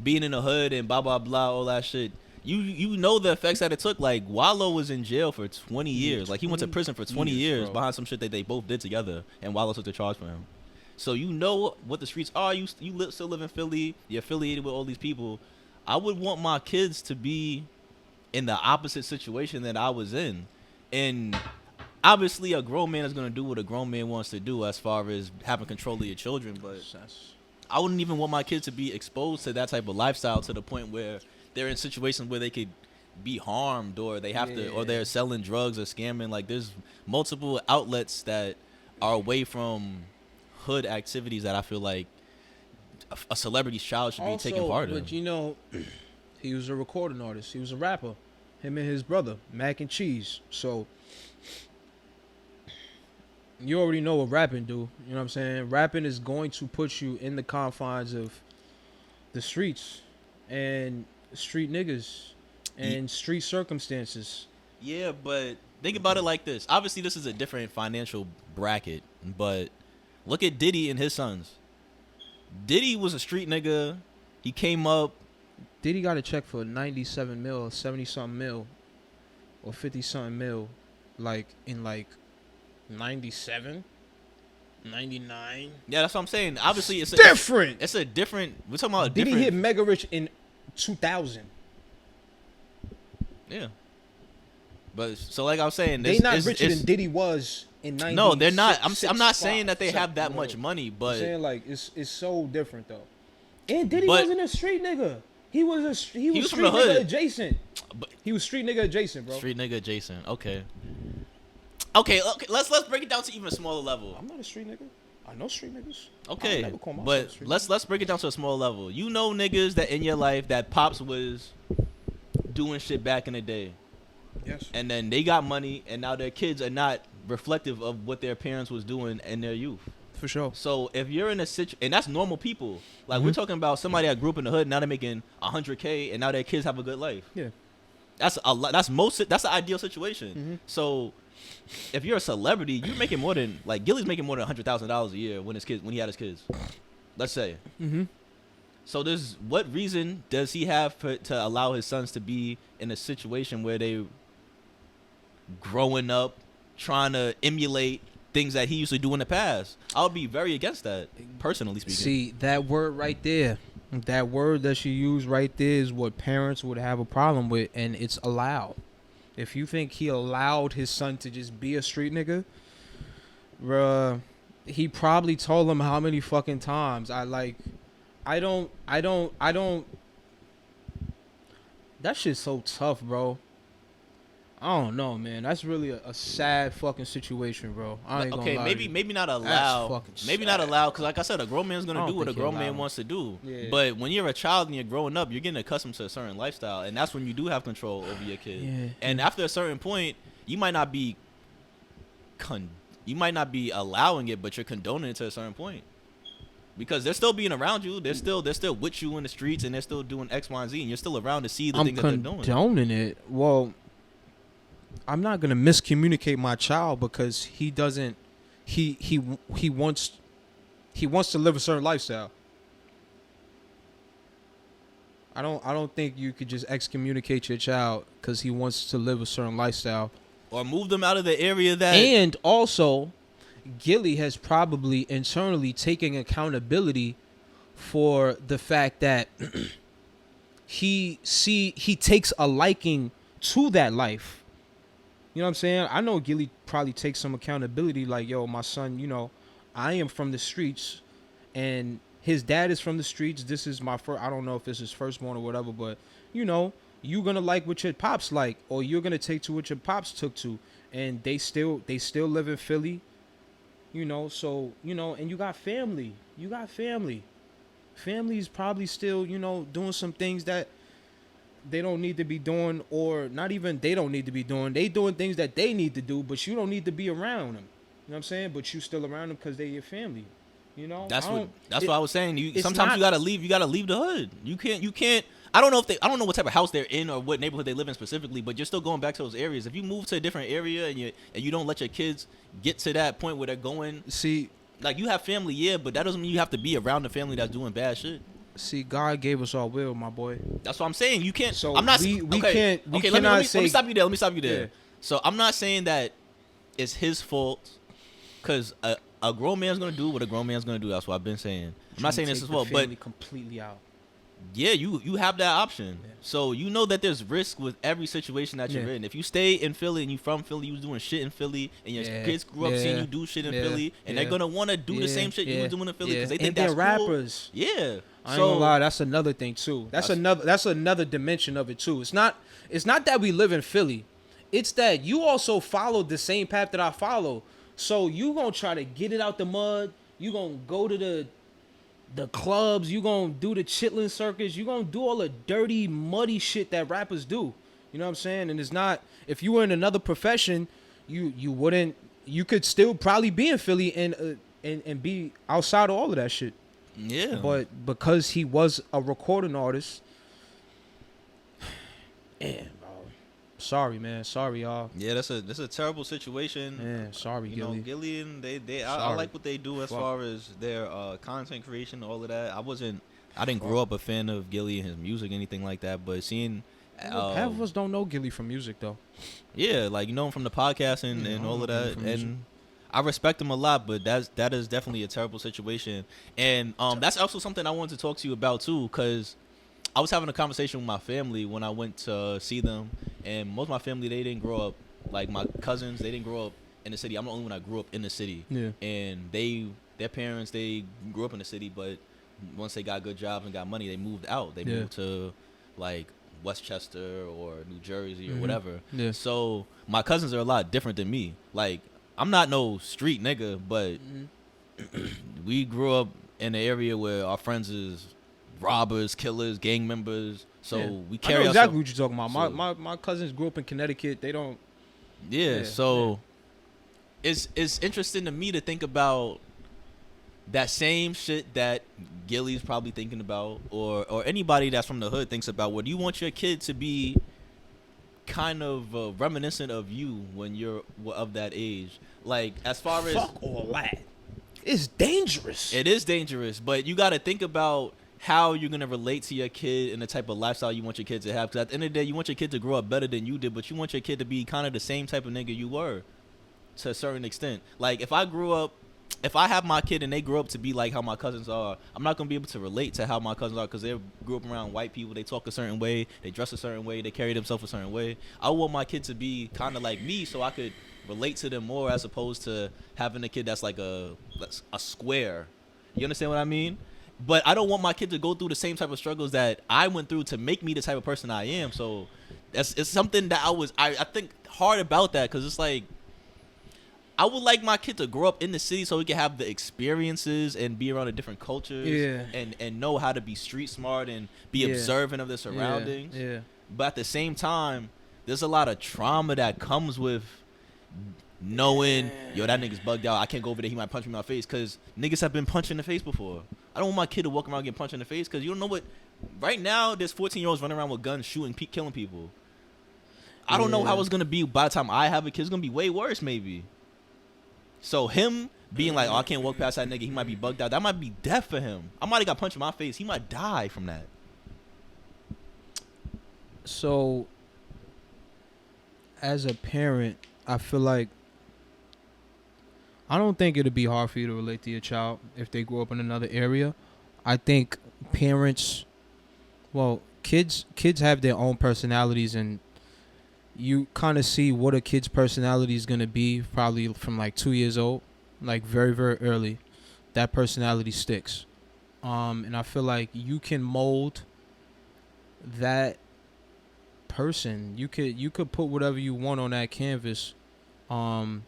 being in the hood and blah blah blah all that shit. You know the effects that it took. Like, Wallow was in jail for 20 years. Like, he went to prison for 20 years behind some shit that they both did together, and Wallow took the charge for him. So you know what the streets are. You still live in Philly. You're affiliated with all these people. I would want my kids to be in the opposite situation that I was in. And obviously a grown man is going to do what a grown man wants to do as far as having control of your children. But I wouldn't even want my kids to be exposed to that type of lifestyle to the point where they're in situations where they could be harmed, or they have to, or they're selling drugs or scamming. Like, there's multiple outlets that are away from hood activities that I feel like a celebrity's child should be taking part in. But you know, he was a recording artist. He was a rapper. Him and his brother, Mac and Cheese. So you already know what rapping do. You know what I'm saying? Rapping is going to put you in the confines of the streets and street niggas and street circumstances. Yeah, but think about it like this. Obviously, this is a different financial bracket, but look at Diddy and his sons. Diddy was a street nigga. He came up. Diddy got a check for 97 mil, 70 something mil, or 50 something mil, like in like 97, 99. Yeah, that's what I'm saying. Obviously, it's different. It's a different. We're talking about Diddy different. hit mega rich in 2000. Yeah. But so, like I was saying, they not richer than Diddy was in 90. No, they're not. I'm not saying that they have that much money, but I'm saying, like, it's so different though. And Diddy wasn't a street nigga. He was street from the nigga hood. adjacent. But he was street nigga adjacent, bro. Street nigga adjacent. Okay. Okay. Let's break it down to even a smaller level. I'm not a street nigga. I know street niggas. Okay, but let's break it down to a small level. You know niggas that in your life that pops was doing shit back in the day. Yes. And then they got money, and now their kids are not reflective of what their parents was doing in their youth. For sure. So if you're in a situation, and that's normal people. Like, we're talking about somebody that grew up in the hood, now they're making $100K, and now their kids have a good life. Yeah. That's a lot. That's the ideal situation. So if you're a celebrity, you're making more than, like, Gillie's making more than $100,000 a year when he had his kids. Let's say. So what reason does he have to allow his sons to be in a situation where they growing up trying to emulate things that he used to do in the past? I would be very against that, personally speaking. See, that word right there, that word that she used right there is what parents would have a problem with, and it's allowed. If you think he allowed his son to just be a street nigga, bruh, he probably told him how many fucking times. I don't. That shit's so tough, bro. I don't know, man. That's really a sad fucking situation, bro. I ain't gonna lie maybe not allow. Maybe not allow, because like I said, a grown man's gonna do what a grown man wants to do. Yeah. But when you're a child and you're growing up, you're getting accustomed to a certain lifestyle, and that's when you do have control over your kid. Yeah. And after a certain point, you might not be allowing it, but you're condoning it to a certain point. Because they're still being around you. They're still with you in the streets, and they're still doing X, Y, and Z, and you're still around to see the I'm things that they're doing. condoning it. Well, I'm not gonna miscommunicate my child because he doesn't. He wants to live a certain lifestyle. I don't think you could just excommunicate your child because he wants to live a certain lifestyle. Or move them out of the area that. And also, Gillie has probably internally taken accountability for the fact that he takes a liking to that life. You know what I'm saying? I know Gillie probably takes some accountability, like, yo, my son, you know, I am from the streets, and his dad is from the streets. This is my first, I don't know if it's his firstborn or whatever, but, you know, you're going to like what your pops like, or you're going to take to what your pops took to, and they still live in Philly, you know, so, you know, and you got family. Family's probably still, you know, doing some things that they don't need to be doing, or not even they don't need to be doing. They doing things that they need to do, but you don't need to be around them. You know what I'm saying? But you still around them because they're your family. You know? That's what I was saying. Sometimes not, you gotta leave. You gotta leave the hood. You can't. I don't know what type of house they're in or what neighborhood they live in specifically, but you're still going back to those areas. If you move to a different area and you don't let your kids get to that point where they're going, see, like, you have family, yeah, but that doesn't mean you have to be around the family that's doing bad shit. See, God gave us our will, my boy. That's what I'm saying. You can't. So I'm not. we Okay. can't. We okay. cannot Let me stop you there. Yeah. So I'm not saying that it's his fault, because a grown man's gonna do what a grown man's gonna do. That's what I've been saying. I'm not saying it's his fault, but completely out. Yeah, you have that option. Yeah. So you know that there's risk with every situation that you're in. If you stay in Philly and you from Philly, you was doing shit in Philly, and your kids grew up seeing you do shit in Philly, and they're gonna want to do the same shit you was doing in Philly because they think that's they're cool. rappers. Yeah. I ain't gonna lie, that's another thing too. That's another dimension of it too. It's not that we live in Philly. It's that you also followed the same path that I follow. So you gonna try to get it out the mud. You gonna go to the clubs. You gonna do the chitlin circus. You gonna do all the dirty, muddy shit that rappers do. You know what I'm saying? And it's not, if you were in another profession, you wouldn't. You could still probably be in Philly and be outside of all of that shit. Yeah. But because he was a recording artist, man, bro. Sorry, man. Sorry, y'all. Yeah, that's a terrible situation. Man, sorry, you know, Gillie, and I like what they do as far as their content creation, all of that. I didn't grow up a fan of Gillie and his music, anything like that. But seeing half of us don't know Gillie from music though. Yeah, like, you know him from the podcast and all of that, and I respect him a lot, but that is definitely a terrible situation. And that's also something I wanted to talk to you about too, because I was having a conversation with my family when I went to see them, and most of my family, they didn't grow up, like my cousins, they didn't grow up in the city. I'm the only one that grew up in the city. Yeah. And their parents, they grew up in the city, but once they got good jobs and got money, they moved out. They moved to like Westchester or New Jersey or whatever. Yeah. So my cousins are a lot different than me. Like, I'm not no street nigga, but we grew up in an area where our friends is robbers, killers, gang members. So we carry. I know exactly what you're talking about. My cousins grew up in Connecticut. They don't. It's interesting to me to think about that same shit that Gillie's probably thinking about, or anybody that's from the hood thinks about. Would you want your kid to be kind of reminiscent of you when you're of that age? Like, as far as fuck all that, it's dangerous. It is dangerous, but you got to think about how you're gonna relate to your kid and the type of lifestyle you want your kid to have. Because at the end of the day, you want your kid to grow up better than you did, but you want your kid to be kind of the same type of nigga you were, to a certain extent. Like, if I have my kid and they grow up to be like how my cousins are, I'm not going to be able to relate to how my cousins are because they grew up around white people. They talk a certain way. They dress a certain way. They carry themselves a certain way. I want my kid to be kind of like me so I could relate to them more, as opposed to having a kid that's like a square. You understand what I mean? But I don't want my kid to go through the same type of struggles that I went through to make me the type of person I am. So it's something that I think hard about that, because it's like, I would like my kid to grow up in the city so he can have the experiences and be around the different cultures and know how to be street smart and be observant of the surroundings. Yeah. But at the same time, there's a lot of trauma that comes with knowing, yo, that nigga's bugged out. I can't go over there. He might punch me in my face, because niggas have been punched in the face before. I don't want my kid to walk around getting punched in the face because you don't know what. Right now, there's 14-year-olds running around with guns, shooting, killing people. I don't know how it's gonna be by the time I have a kid. It's gonna be way worse, maybe. So him being like, oh, I can't walk past that nigga. He might be bugged out. That might be death for him. I might have got punched in my face. He might die from that. So, as a parent, I feel like I don't think it'd be hard for you to relate to your child if they grew up in another area. I think parents, well, kids have their own personalities, and you kind of see what a kid's personality is gonna be probably from like 2 years old, like very very early. That personality sticks, and I feel like you can mold that person. You could put whatever you want on that canvas. I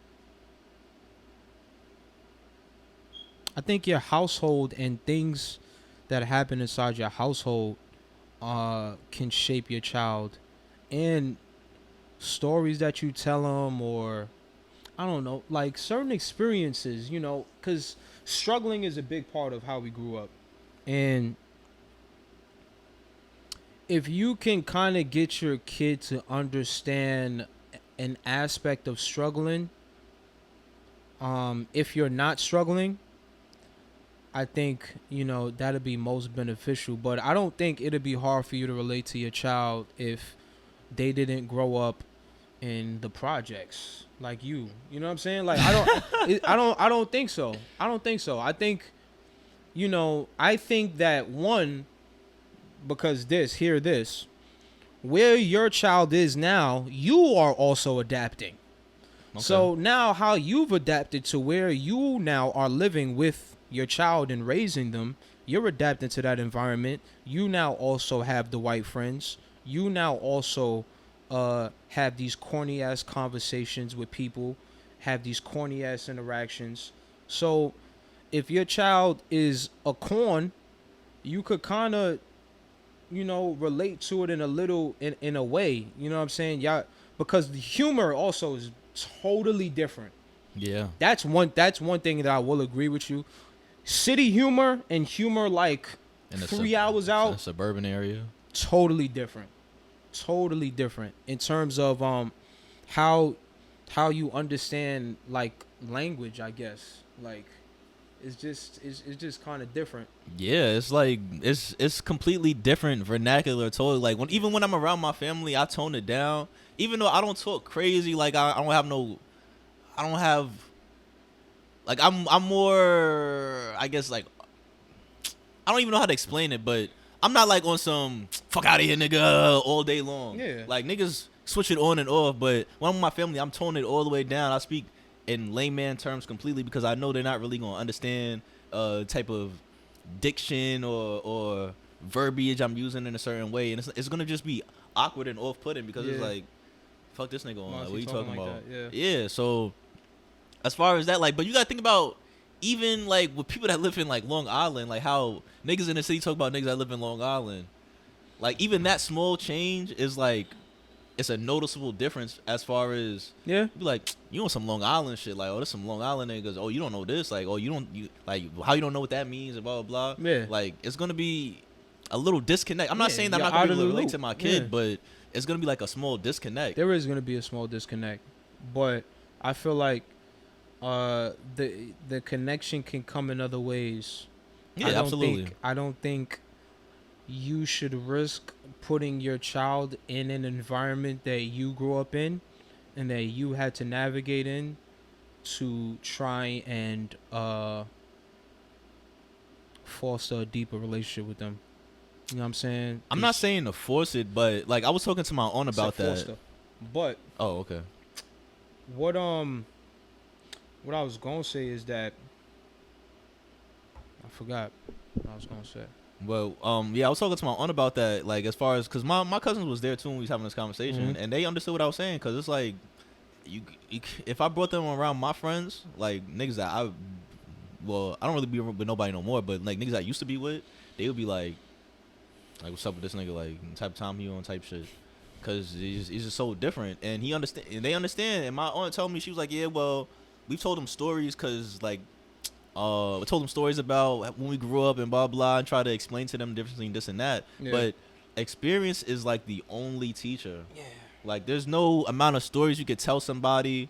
think your household and things that happen inside your household can shape your child, and stories that you tell them, or I don't know, like certain experiences, you know, because struggling is a big part of how we grew up. And if you can kind of get your kid to understand an aspect of struggling, if you're not struggling, I think, you know, that'd be most beneficial. But I don't think it'd be hard for you to relate to your child if they didn't grow up in the projects like you. You know what I'm saying? Like I don't think so. I don't think so. I think, you know, I think that one, because hear this, where your child is now, you are also adapting. Okay. So now how you've adapted to where you now are living with your child and raising them, you're adapting to that environment. You now also have the white friends. You now also have these corny ass conversations with people, have these corny ass interactions. So if your child is a corn, you could kind of, you know, relate to it in a way, you know what I'm saying? Yeah, because the humor also is totally different. Yeah. That's one thing that I will agree with you. City humor and humor like In 3 hours out, a suburban area, totally different. Totally different in terms of how you understand like language, I guess. Like it's just kind of different. Yeah, it's like it's completely different vernacular. Totally. Like even when I'm around my family, I tone it down. Even though I don't talk crazy, like I don't have like I'm more, I guess, like I don't even know how to explain it, but I'm not like on some fuck out of here nigga all day long. Yeah. Like niggas switch it on and off, but when I'm with my family, I'm toning it all the way down. I speak in layman terms completely because I know they're not really gonna understand type of diction or verbiage I'm using in a certain way, and it's gonna just be awkward and off-putting because it's like, fuck this nigga on. Like, what are you talking like about? That, yeah. So as far as that, like, but you gotta think about even like with people that live in like Long Island, like how niggas in the city talk about niggas that live in Long Island. Like even that small change is like, it's a noticeable difference as far as yeah. Be like, you on some Long Island shit, like, oh, this some Long Island niggas. Oh, you don't know this, like, oh, you like how you don't know what that means and blah blah blah. Yeah. Like it's gonna be a little disconnect. I'm not saying that I'm you're not gonna out be of able the to relate loop. to my kid, Yeah. but it's gonna be like a small disconnect. There is gonna be a small disconnect, but I feel like the connection can come in other ways. Yeah, absolutely. I don't think you should risk putting your child in an environment that you grew up in and that you had to navigate in to try and foster a deeper relationship with them. You know what I'm saying? I'm not saying to force it, but like I was talking to my aunt about that. Foster. But oh, okay. What I was gonna say is that I forgot what I was gonna say. Well, yeah, I was talking to my aunt about that, like as far as, cause my cousins was there too when we was having this conversation, and they understood what I was saying, cause it's like, you if I brought them around my friends, like niggas that I don't really be with nobody no more, but like niggas I used to be with, they would be like what's up with this nigga, like type of time he on type shit, cause he's just so different, and they understand, and my aunt told me, she was like, yeah, well, we've told them stories, cause like I told them stories about when we grew up and blah blah, and try to explain to them the difference between this and that. Yeah. But experience is like the only teacher. Yeah. Like there's no amount of stories you could tell somebody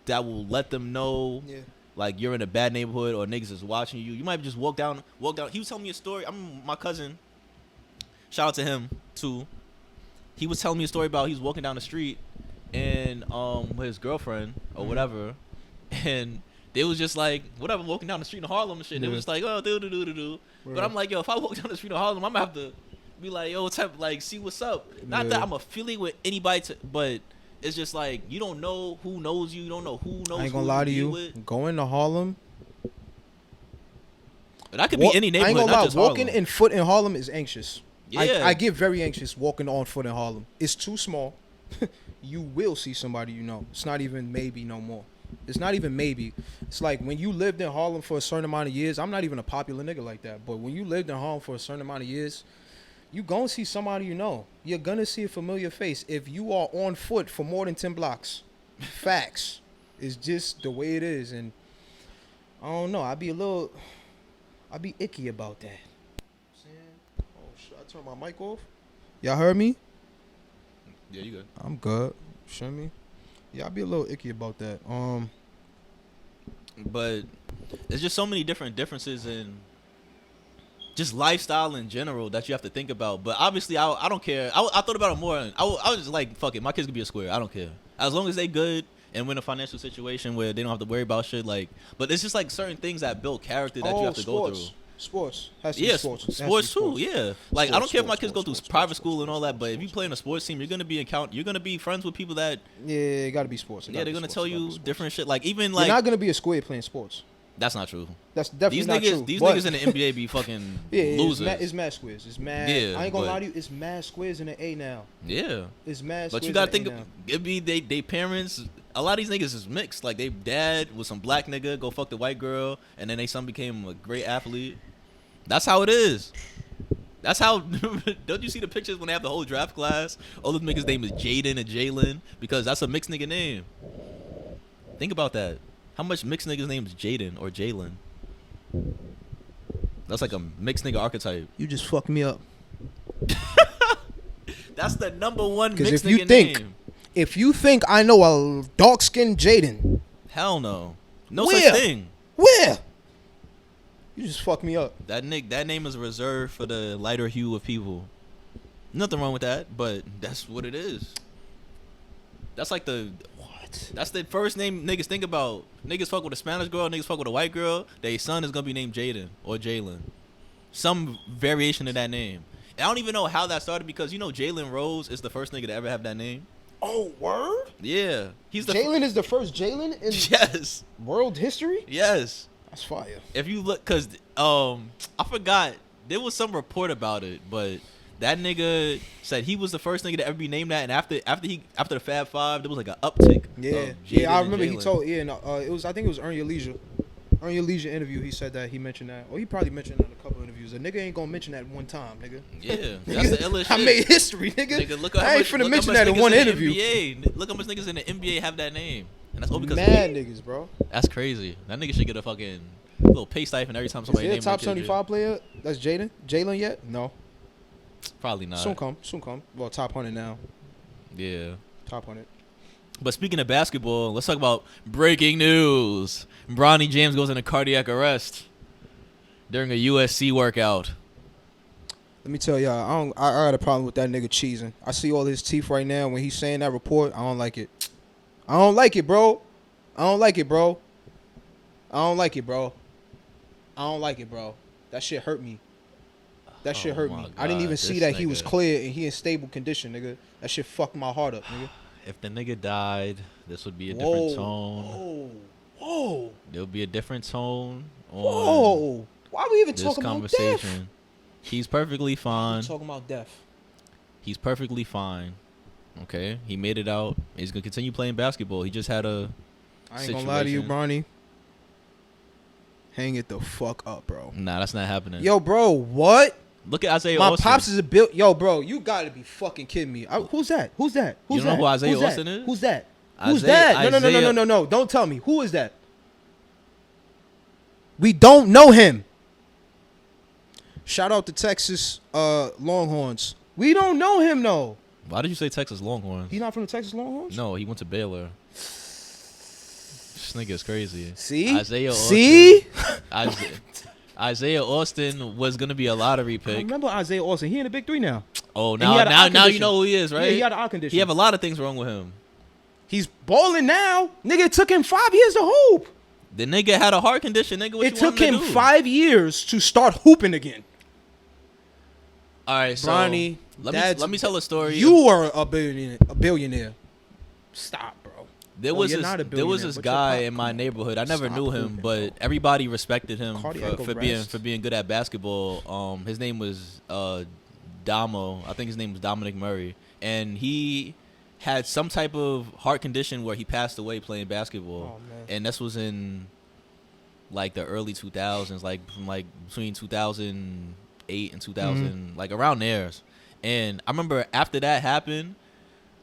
that will let them know. Yeah. Like you're in a bad neighborhood or niggas is watching you. You might just walk down. He was telling me a story. My cousin. Shout out to him too. He was telling me a story about he was walking down the street and with his girlfriend or whatever, and they was just like whatever walking down the street in Harlem and shit. And they was just like, oh, do. But I'm like, yo, if I walk down the street in Harlem, I'm gonna have to be like, yo, see what's up. Not that I'm affiliated with anybody, but it's just like you don't know who knows you. You don't know who knows. I ain't gonna lie to you. With. Going to Harlem. But that could be any neighborhood. I ain't gonna not lie. just Walking Harlem. in foot in Harlem is anxious. Yeah. I get very anxious walking on foot in Harlem. It's too small. You will see somebody you know. It's not even maybe no more. It's not even maybe. It's like when you lived in Harlem for a certain amount of years. I'm not even a popular nigga like that. But when you lived in Harlem for a certain amount of years, you gonna see somebody you know. You're gonna see a familiar face if you are on foot for more than 10 blocks. Facts. It's just the way it is. And I don't know. I'd be icky about that. Oh shit! I turned my mic off. Y'all heard me? Yeah, you good. I'm good. Show me. Yeah, I'd be a little icky about that. But there's just so many differences in just lifestyle in general that you have to think about. But obviously, I don't care. I thought about it more. I was just like, fuck it. My kids could be a square. I don't care. As long as they good and we're in a financial situation where they don't have to worry about shit. Like, but it's just like certain things that build character that you have to go through. Sports. Has to be sports. Sports too. Yeah. Like I don't care if my kids go through private school sports, and all that, but if you play in a sports team, you're gonna be friends with people that it gotta be sports. they're gonna tell you different shit. Like even you're not gonna be a square playing sports. That's not true. That's definitely not true. These niggas in the NBA be fucking losers. It's mad squares. It's mad. Yeah, I ain't gonna lie to you. It's mad squares in the A now. Yeah. It's mad. But you gotta think it be they parents. A lot of these niggas is mixed. Like they dad was some black nigga go fuck the white girl, and then they son became a great athlete. That's how it is. That's how. Don't you see the pictures when they have the whole draft class? All those niggas' name is Jaden and Jalen because that's a mixed nigga name. Think about that. How much mixed niggas' name is Jaden or Jalen? That's like a mixed nigga archetype. You just fucked me up. That's the number one mixed if you nigga think, name. If you think I know a dark-skinned Jaden. Hell no. No Where? such thing. Where? You just fucked me up. That name is reserved for the lighter hue of people. Nothing wrong with that, but that's what it is. That's like the what? That's the first name niggas think about. Niggas fuck with a Spanish girl, niggas fuck with a white girl. Their son is gonna be named Jaden or Jalen. Some variation of that name. And I don't even know how that started because you know Jalen Rose is the first nigga to ever have that name. Oh, word? Yeah. He's the Jalen is the first Jalen in yes. world history? Yes. That's fire. If you look, cause I forgot there was some report about it, but that nigga said he was the first nigga to ever be named that, and after the Fab Five, there was like an uptick. Yeah. I remember he told it was I think it was Earn Your Leisure interview. He said that he mentioned that, or he probably mentioned that in a couple of interviews. A nigga ain't gonna mention that one time, nigga. Yeah, that's the illest shit. I made history, nigga. Look I ain't finna mention that in one interview. Look how much niggas in the NBA have that name. And that's all because mad niggas, bro. That's crazy. That nigga should get a fucking little pay stipend every time somebody names him. Is he a top 75 player? That's Jalen yet? No. Probably not. Soon come. Well, top 100 now. Yeah. Top 100. But speaking of basketball, let's talk about breaking news. Bronny James goes into cardiac arrest during a USC workout. Let me tell y'all, I got a problem with that nigga cheesing. I see all his teeth right now. When he's saying that report, I don't like it. I don't like it, bro. That shit hurt me. That shit hurt me. I didn't even see that he was clear and he in stable condition, nigga. That shit fucked my heart up, nigga. If the nigga died, this would be a different tone. Whoa. There'll be a different tone on Whoa. Why are we even talking about death? He's perfectly fine. We're talking about death. He's perfectly fine. Okay? He made it out. He's going to continue playing basketball. He just had a I ain't gonna lie to you, Bronny. Hang it the fuck up, bro. Nah, that's not happening. Yo, bro, what? Look at Isaiah My Austin. pops is a built. Yo, bro, you gotta be fucking kidding me. Who's that? You don't know who Isaiah Austin is? Who's that? No. Don't tell me. Who is that? We don't know him. Shout out to Texas Longhorns. We don't know him, though. Why did you say Texas Longhorns? He's not from the Texas Longhorns? No, he went to Baylor. This nigga is crazy. See? Isaiah Austin. See? Isaiah Austin was gonna be a lottery I pick. remember Isaiah Austin. He in the Big Three now. Oh, And he had an eye now you condition. know who he is, right? Yeah, he had an eye condition. He have a lot of things wrong with him. He's balling now. Nigga, it took him 5 years to hoop. The nigga had a heart condition, nigga. What It you took want him him to do? 5 years to start hooping again. All right, so Bronny, let me tell a story. You are a billionaire. Stop, bro. There Well, was you're this not a there billionaire, was this but you're guy pop- in my neighborhood. I never Stop knew him, hooping, but bro. everybody respected him Cardiac for arrest. being good at basketball. His name was Damo. I think his name was Dominic Murray, and he had some type of heart condition where he passed away playing basketball. Oh, man. And this was in like the early 2000s, like from like between 2008 and 2000, like around there. And I remember after that happened,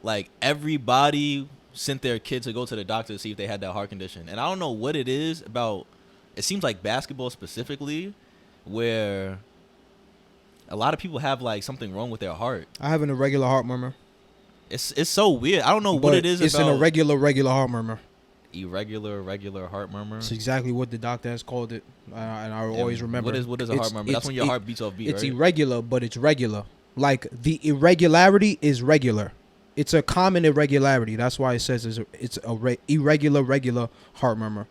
like everybody sent their kids to go to the doctor to see if they had that heart condition. And I don't know what it is about. It seems like basketball specifically, where a lot of people have like something wrong with their heart. I have an irregular heart murmur. It's so weird. I don't know what But it is it's about an regular heart murmur. regular heart murmur. It's exactly what the doctor has called it, and I always remember. What is a heart murmur? That's when your heart beats off beat, It's right? irregular, but it's regular. Like the irregularity is regular. It's a common irregularity. That's why it says it's a irregular heart murmur.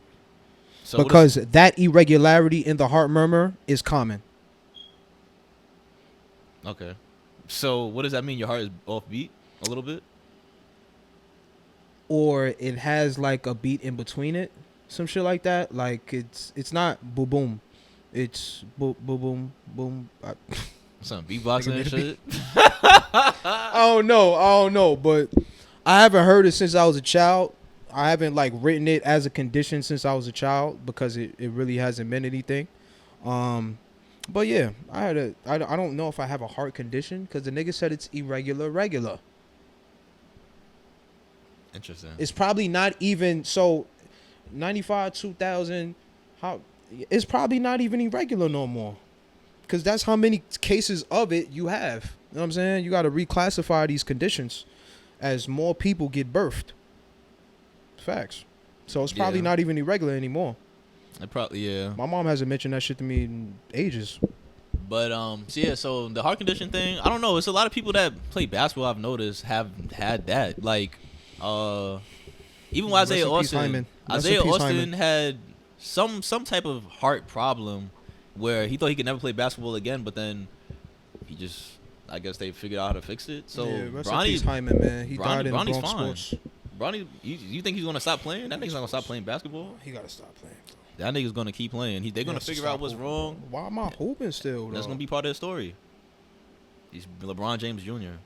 So Because that irregularity in the heart murmur is common. okay. So what does that mean? Your heart is off beat a little bit? Or it has like a beat in between it. Some shit like that. Like it's not boom boom. It's boom boom boom boom. Some beatboxing and shit. I don't know, but I haven't heard it since I was a child. I haven't like written it as a condition since I was a child because it really hasn't meant anything. But yeah, I don't know if I have a heart condition because the nigga said it's regular. Interesting. It's probably not even so 95, 2000, it's probably not even irregular no more. Because that's how many cases of it you have. You know what I'm saying? You got to reclassify these conditions as more people get birthed. Facts. So it's probably not even irregular anymore. It probably, yeah. My mom hasn't mentioned that shit to me in ages. But so the heart condition thing, I don't know. It's a lot of people that play basketball I've noticed have had that. Like, even with Isaiah Austin, had some type of heart problem where he thought he could never play basketball again, but then he just, I guess they figured out how to fix it. So yeah, Bronny, Hyman, man. He died in Bronny's Bronx fine. sports. Bronny, you think he's gonna stop playing? That nigga's not gonna stop playing basketball. He got to stop playing. That nigga's gonna keep playing. They're gonna figure out what's wrong. Why am I hooping still, though? That's gonna be part of the story. He's LeBron James Jr.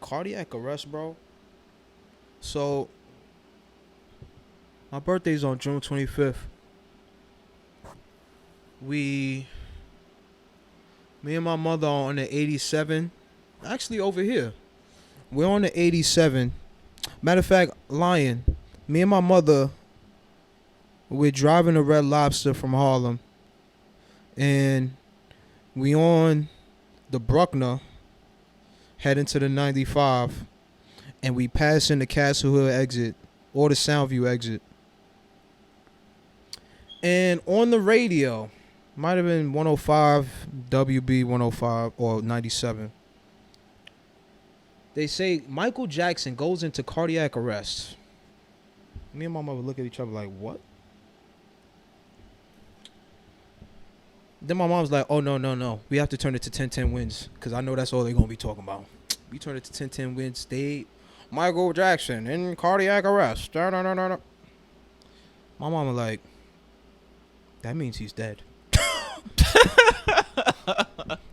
Cardiac arrest, bro. So, my birthday's on June 25th. Me and my mother are on the 87. Actually, over here. We're on the 87. Matter of fact, lying. Me and my mother, we're driving a Red Lobster from Harlem. And we on the Bruckner, heading to the 95. And we pass in the Castle Hill exit or the Soundview exit. And on the radio, might have been 105, WB 105 or 97. They say Michael Jackson goes into cardiac arrest. Me and my mother look at each other like, what? Then my mom's like, oh, no. We have to turn it to 10-10 wins because I know that's all they're going to be talking about. We turn it to 10-10 wins. Michael Jackson in cardiac arrest. Da, da, da, da, da. My mama like, that means he's dead.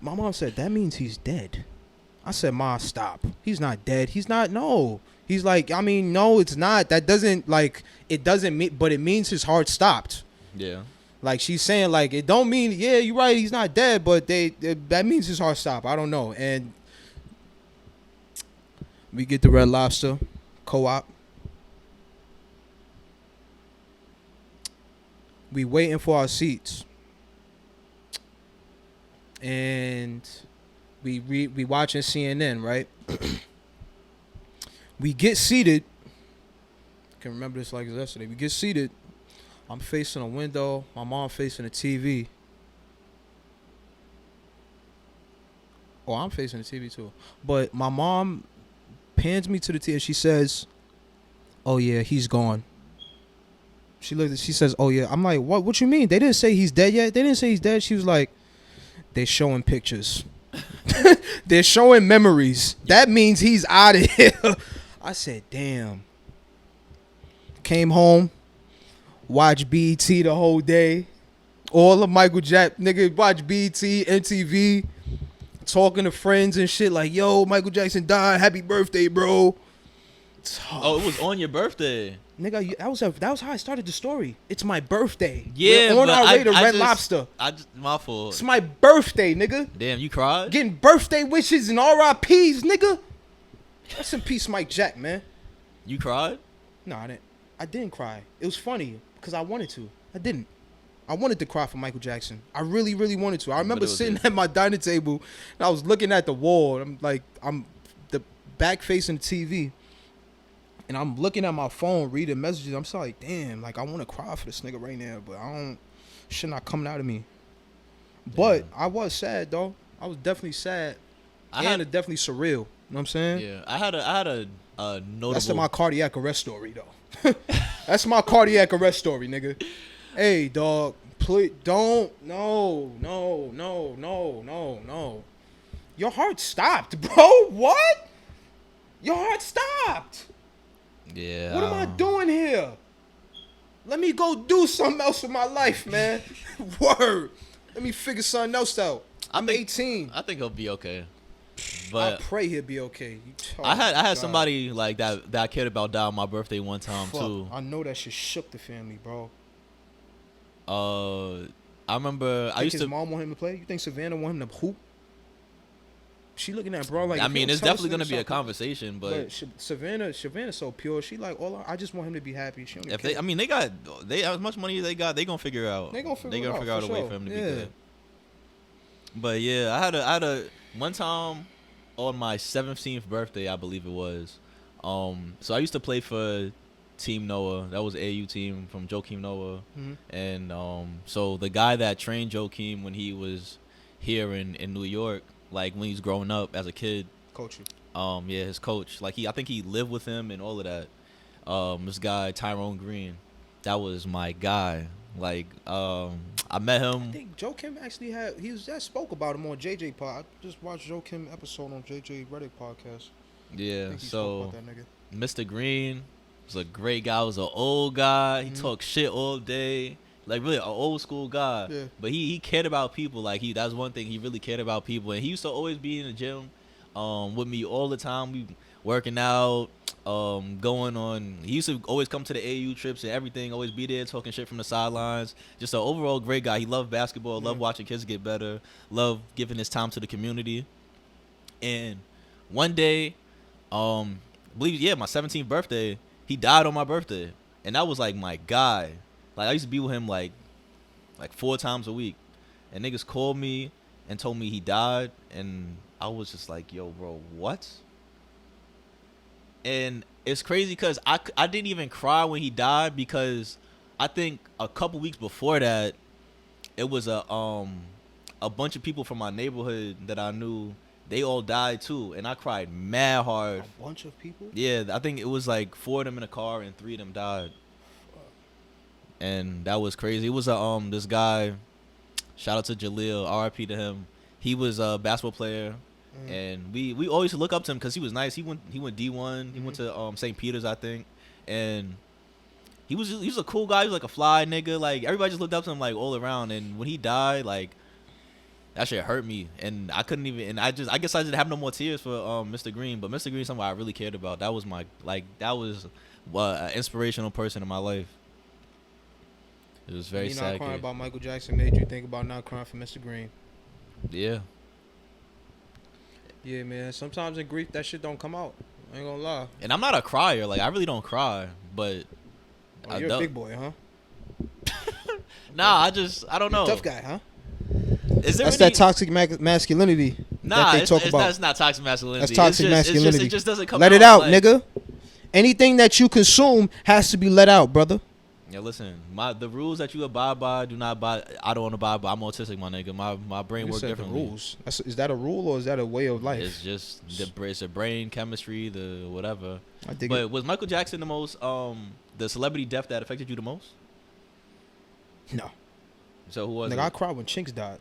My mom said, that means he's dead. I said, Ma, stop. He's not dead. He's not, no. He's like, I mean, no, it's not. That doesn't, like, it doesn't mean, but it means his heart stopped. Yeah. Like, she's saying, like, it don't mean, yeah, you're right, he's not dead, but that means his heart stopped. I don't know. And we get the Red Lobster co-op. We waiting for our seats, and we watching CNN, right? We get seated. I can remember this like yesterday. We get seated. I'm facing a window. My mom facing a TV. Oh, I'm facing the TV too. But my mom pans me to the TV and she says, "Oh yeah, he's gone." She says, "Oh yeah." I'm like, "What? What you mean? They didn't say he's dead yet. They didn't say he's dead." She was like, "They're showing pictures. They're showing memories. That means he's out of here." I said, "Damn." Came home, watched BET the whole day. All of Michael Jackson, nigga, watch BET, MTV, talking to friends and shit like, "Yo, Michael Jackson died. Happy birthday, bro." Oh, it was on your birthday. Nigga, that was how I started the story. It's my birthday. Yeah, we're on but our way to Red just, Lobster. My fault. It's my birthday, nigga. Damn, you cried? Getting birthday wishes and RIPs, nigga. Rest in peace, Mike Jack, man. You cried? No, I didn't cry. It was funny because I wanted to. I didn't. I wanted to cry for Michael Jackson. I really, really wanted to. I remember sitting at my dining table and I was looking at the wall. I'm the back facing the TV. And I'm looking at my phone, reading messages. I'm just like, damn, like I want to cry for this nigga right now, but shit not coming out of me. But I was sad though. I was definitely sad. It's definitely surreal. You know what I'm saying? Yeah, I had a notable. That's my cardiac arrest story though. That's my cardiac arrest story, nigga. Hey, dog, please don't. No. Your heart stopped, bro. What? Your heart stopped. Yeah. What am I doing here? Let me go do something else with my life, man. Word. Let me figure something else out. I'm 18. I think he'll be okay. I But pray he'll be okay. I had somebody like that I cared about die on my birthday one time too. I know that shit shook the family, bro. I remember I used his to. mom want him to play. You think Savannah want him to hoop? She looking at bro like. I mean, it's definitely gonna be a conversation, but Savannah's so pure. She like I just want him to be happy. She if they, I mean, they as much money as they got, they gonna figure out. They gonna figure out a way for him to be good. But yeah, I had a one time on my 17th birthday, I believe it was. So I used to play for Team Noah. That was AU team from Joakim Noah. Mm-hmm. And so the guy that trained Joakim when he was here in New York, like when he was growing up as a kid. Coach you. Yeah, his coach. Like I think he lived with him and all of that. This guy Tyrone Green, that was my guy. Like I met him. I think Joakim actually spoke about him on JJ Pod. I just watched Joakim episode on JJ Reddick podcast. Yeah, so spoke about that nigga. Mr. Green was a great guy. Was an old guy. He talked shit all day. Like really an old school guy. Yeah. But he cared about people. Like that's one thing, he really cared about people. And he used to always be in the gym with me all the time. We working out, going on. He used to always come to the AU trips and everything, always be there talking shit from the sidelines. Just an overall great guy. He loved basketball, loved watching kids get better, loved giving his time to the community. And one day, my 17th birthday, he died on my birthday. And that was like my guy. Like I used to be with him like 4 times a week. And niggas called me and told me he died, and I was just like, yo, bro, what? And it's crazy because I didn't even cry when he died, because I think a couple weeks before that, it was a bunch of people from my neighborhood that I knew, they all died too, and I cried mad hard. A bunch of people? Yeah, I think it was like 4 of them in a car and 3 of them died. And that was crazy. It was this guy, shout out to Jaleel, RIP to him. He was a basketball player. And we always look up to him because he was nice. He went D1. He went to St. Peter's, I think. And he was a cool guy. He was like a fly nigga. Like everybody just looked up to him like all around. And when he died, like that shit hurt me. And I couldn't even. And I guess I didn't have no more tears for Mr. Green. But Mr. Green is somebody I really cared about. That was an inspirational person in my life. It was very sad. Not crying about Michael Jackson made you think about not crying for Mr. Green. Yeah. Yeah, man. Sometimes in grief, that shit don't come out. I ain't gonna lie. And I'm not a crier. Like I really don't cry, but you're a big boy, huh? Nah, I don't know. Tough guy, huh? Is there That's any, that toxic masculinity nah, that they talk about. that's not toxic masculinity. That's toxic masculinity. It just doesn't come Let out. it out, like, nigga. Anything that you consume has to be let out, brother. Yeah, listen. The rules that you abide by do not abide. I don't abide by. I'm autistic, my nigga. My brain You works said the differently. rules. Is that a rule or is that a way of life? It's just it's a brain chemistry, the whatever. I dig But it. was Michael Jackson the most the celebrity death that affected you the most? No. So who was Nigga, it? I cried when Chinks died.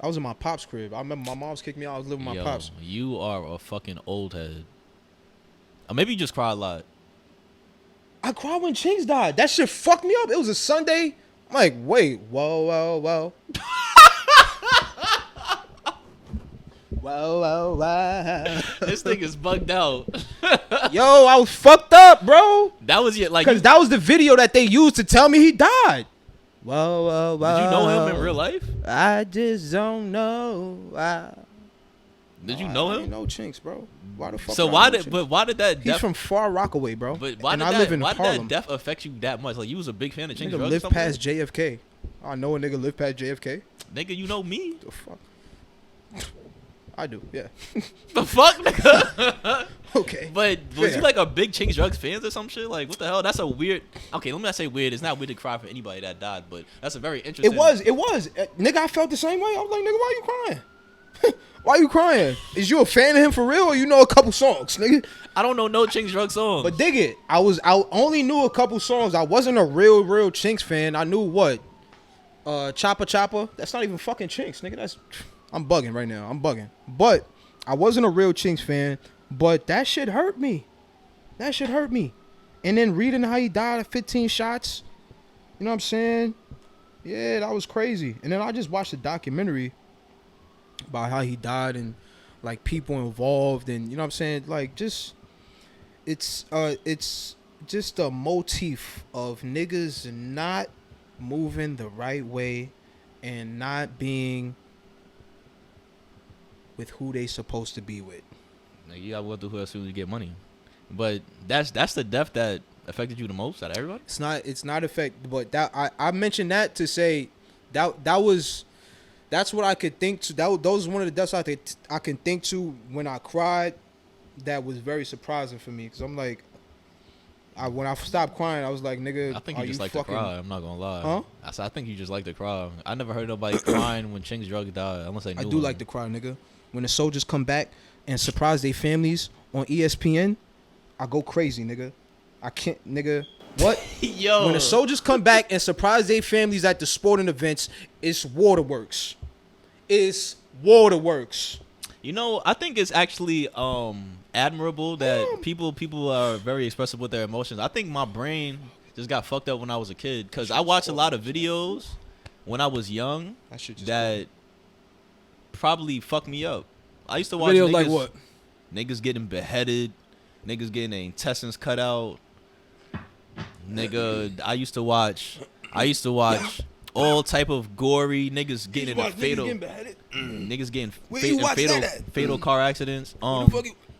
I was in my pop's crib. I remember my mom's kicked me out. I was living with my Yo, pops. you are a fucking old head. Or maybe you just cry a lot. I cried when Chinks died. That shit fucked me up. It was a Sunday. I'm like, wait, whoa. Whoa. This thing is bugged out. Yo, I was fucked up, bro. That was it. Like, Because that was the video that they used to tell me he died. Whoa. did you know him in real life? I just don't know. Did you know I him? ain't know Chinks, bro. Why the fuck? So would I know Chinks? why did that He's death? from Far Rockaway, bro. But why and did I that? live in Why did Harlem. that death affect you that much? Like you was a big fan of Chinks Nigga drugs. live or something? past JFK. I know a nigga live past JFK. Nigga, you know me. The fuck? I do, yeah. The fuck, nigga. Okay. But was Fair. you like a big Chinks drugs fans or some shit? Like what the hell? That's a weird. Okay, let me not say weird. It's not weird to cry for anybody that died, but that's a very interesting. It was. Nigga, I felt the same way. I was like, nigga, why you crying? Why you crying? Is you a fan of him for real or you know a couple songs, nigga? I don't know no Chinks drug songs. But dig it. I only knew a couple songs. I wasn't a real Chinks fan. I knew what? Chopper. That's not even fucking Chinks, nigga. I'm bugging right now. I'm bugging. But I wasn't a real Chinks fan. But that shit hurt me. And then reading how he died of 15 shots. You know what I'm saying? Yeah, that was crazy. And then I just watched a documentary about how he died and like people involved and you know what I'm saying? Like just it's just a motif of niggas not moving the right way and not being with who they supposed to be with. Like, you gotta go through who as soon as you get money. But that's the death that affected you the most out of everybody. It's not effect, but that I mentioned that to say that's what I could think to. Those was one of the deaths I can think to when I cried. That was very surprising for me because I'm like, when I stopped crying, I was like, nigga, I think are you just like fucking, to cry. I'm not gonna lie. Huh? I think you just like to cry. I never heard nobody crying when Chinks drugs died unless they knew I do him. like to cry, nigga. When the soldiers come back and surprise their families on ESPN, I go crazy, nigga. I can't, nigga. What? Yo. When the soldiers come back and surprise their families at the sporting events, it's waterworks. It's waterworks. You know, I think it's actually admirable that people are very expressive with their emotions. I think my brain just got fucked up when I was a kid because I watched a lot of videos when I was young that probably fucked me up. I used to watch Videos niggas, like what? Niggas getting beheaded, niggas getting their intestines cut out. Nigga, I used to watch all type of gory niggas getting in fatal niggas getting fatal car accidents.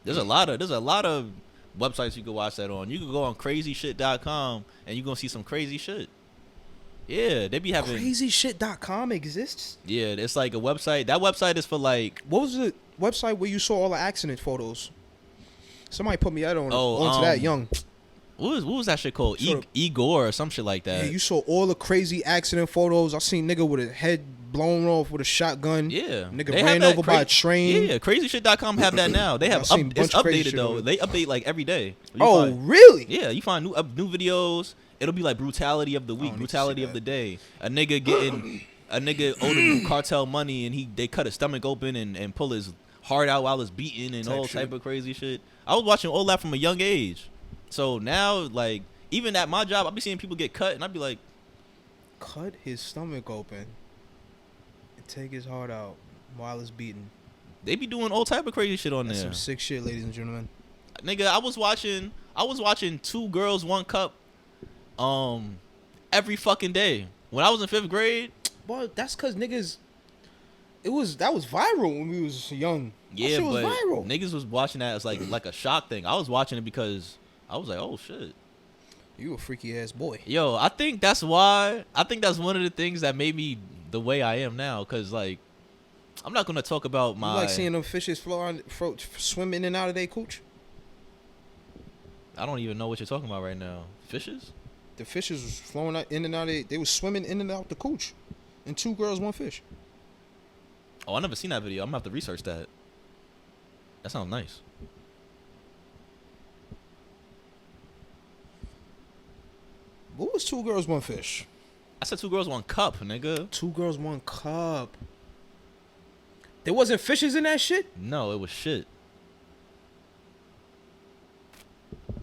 There's a lot of websites you can watch that on. You can go on crazyshit.com and you're gonna see some crazy shit. Yeah, they be having Crazyshit.com exists? Yeah, it's like a website. That website is for like What was the website where you saw all the accident photos? Somebody put me out onto that young. What was that shit called? Sort of. Igor or some shit like that. Yeah, you saw all the crazy accident photos. I seen nigga with a head blown off with a shotgun. Yeah. Nigga They ran have that over by a train. Yeah, crazyshit.com have that now. They have I seen a it's bunch of crazy updated shit though. on it. They update like every day. Oh, really? Yeah, you find new videos. It'll be like brutality of the week, need to brutality see of the day. A nigga owed him cartel money and they cut his stomach open and pull his heart out while it's beating and all type of crazy shit. I was watching all that from a young age. So now like even at my job, I be seeing people get cut and I'd be like, cut his stomach open and take his heart out while it's beating. they be doing all type of crazy shit on That's there. some sick shit, ladies and gentlemen. Nigga, I was watching 2 Girls 1 Cup every fucking day. When I was in 5th grade. Boy, that's cause niggas that was viral when we was young. Yeah, that shit was but viral. niggas was watching that as like a shock thing. I was watching it because I was like, oh shit. You a freaky ass boy. Yo, I think that's why. I think that's one of the things that made me the way I am now. Cause like, I'm not gonna talk about my. You like seeing them fishes swim in and out of their cooch? I don't even know what you're talking about right now. Fishes? The fishes was flowing out in and out. They was swimming in and out the cooch, and 2 girls, 1 fish. Oh, I never seen that video. I'm gonna have to research that. That sounds nice. What was 2 girls, 1 fish? I said 2 girls, 1 cup, nigga. 2 girls, 1 cup. There wasn't fishes in that shit? No, it was shit.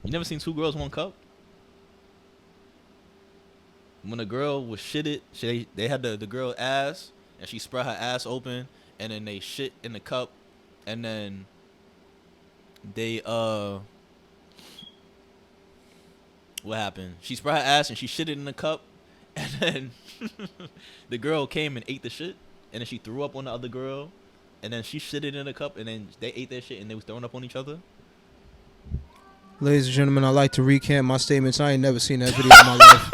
You never seen 2 girls, 1 cup? When a girl was shitted, they had the girl ass, and she spread her ass open, and then they shit in the cup, and then they what happened? She spread her ass and she shitted in the cup, and then the girl came and ate the shit, and then she threw up on the other girl, and then she shitted in the cup, and then they ate that shit, and they was throwing up on each other. Ladies and gentlemen, I'd like to recant my statements. I ain't never seen that video in my life.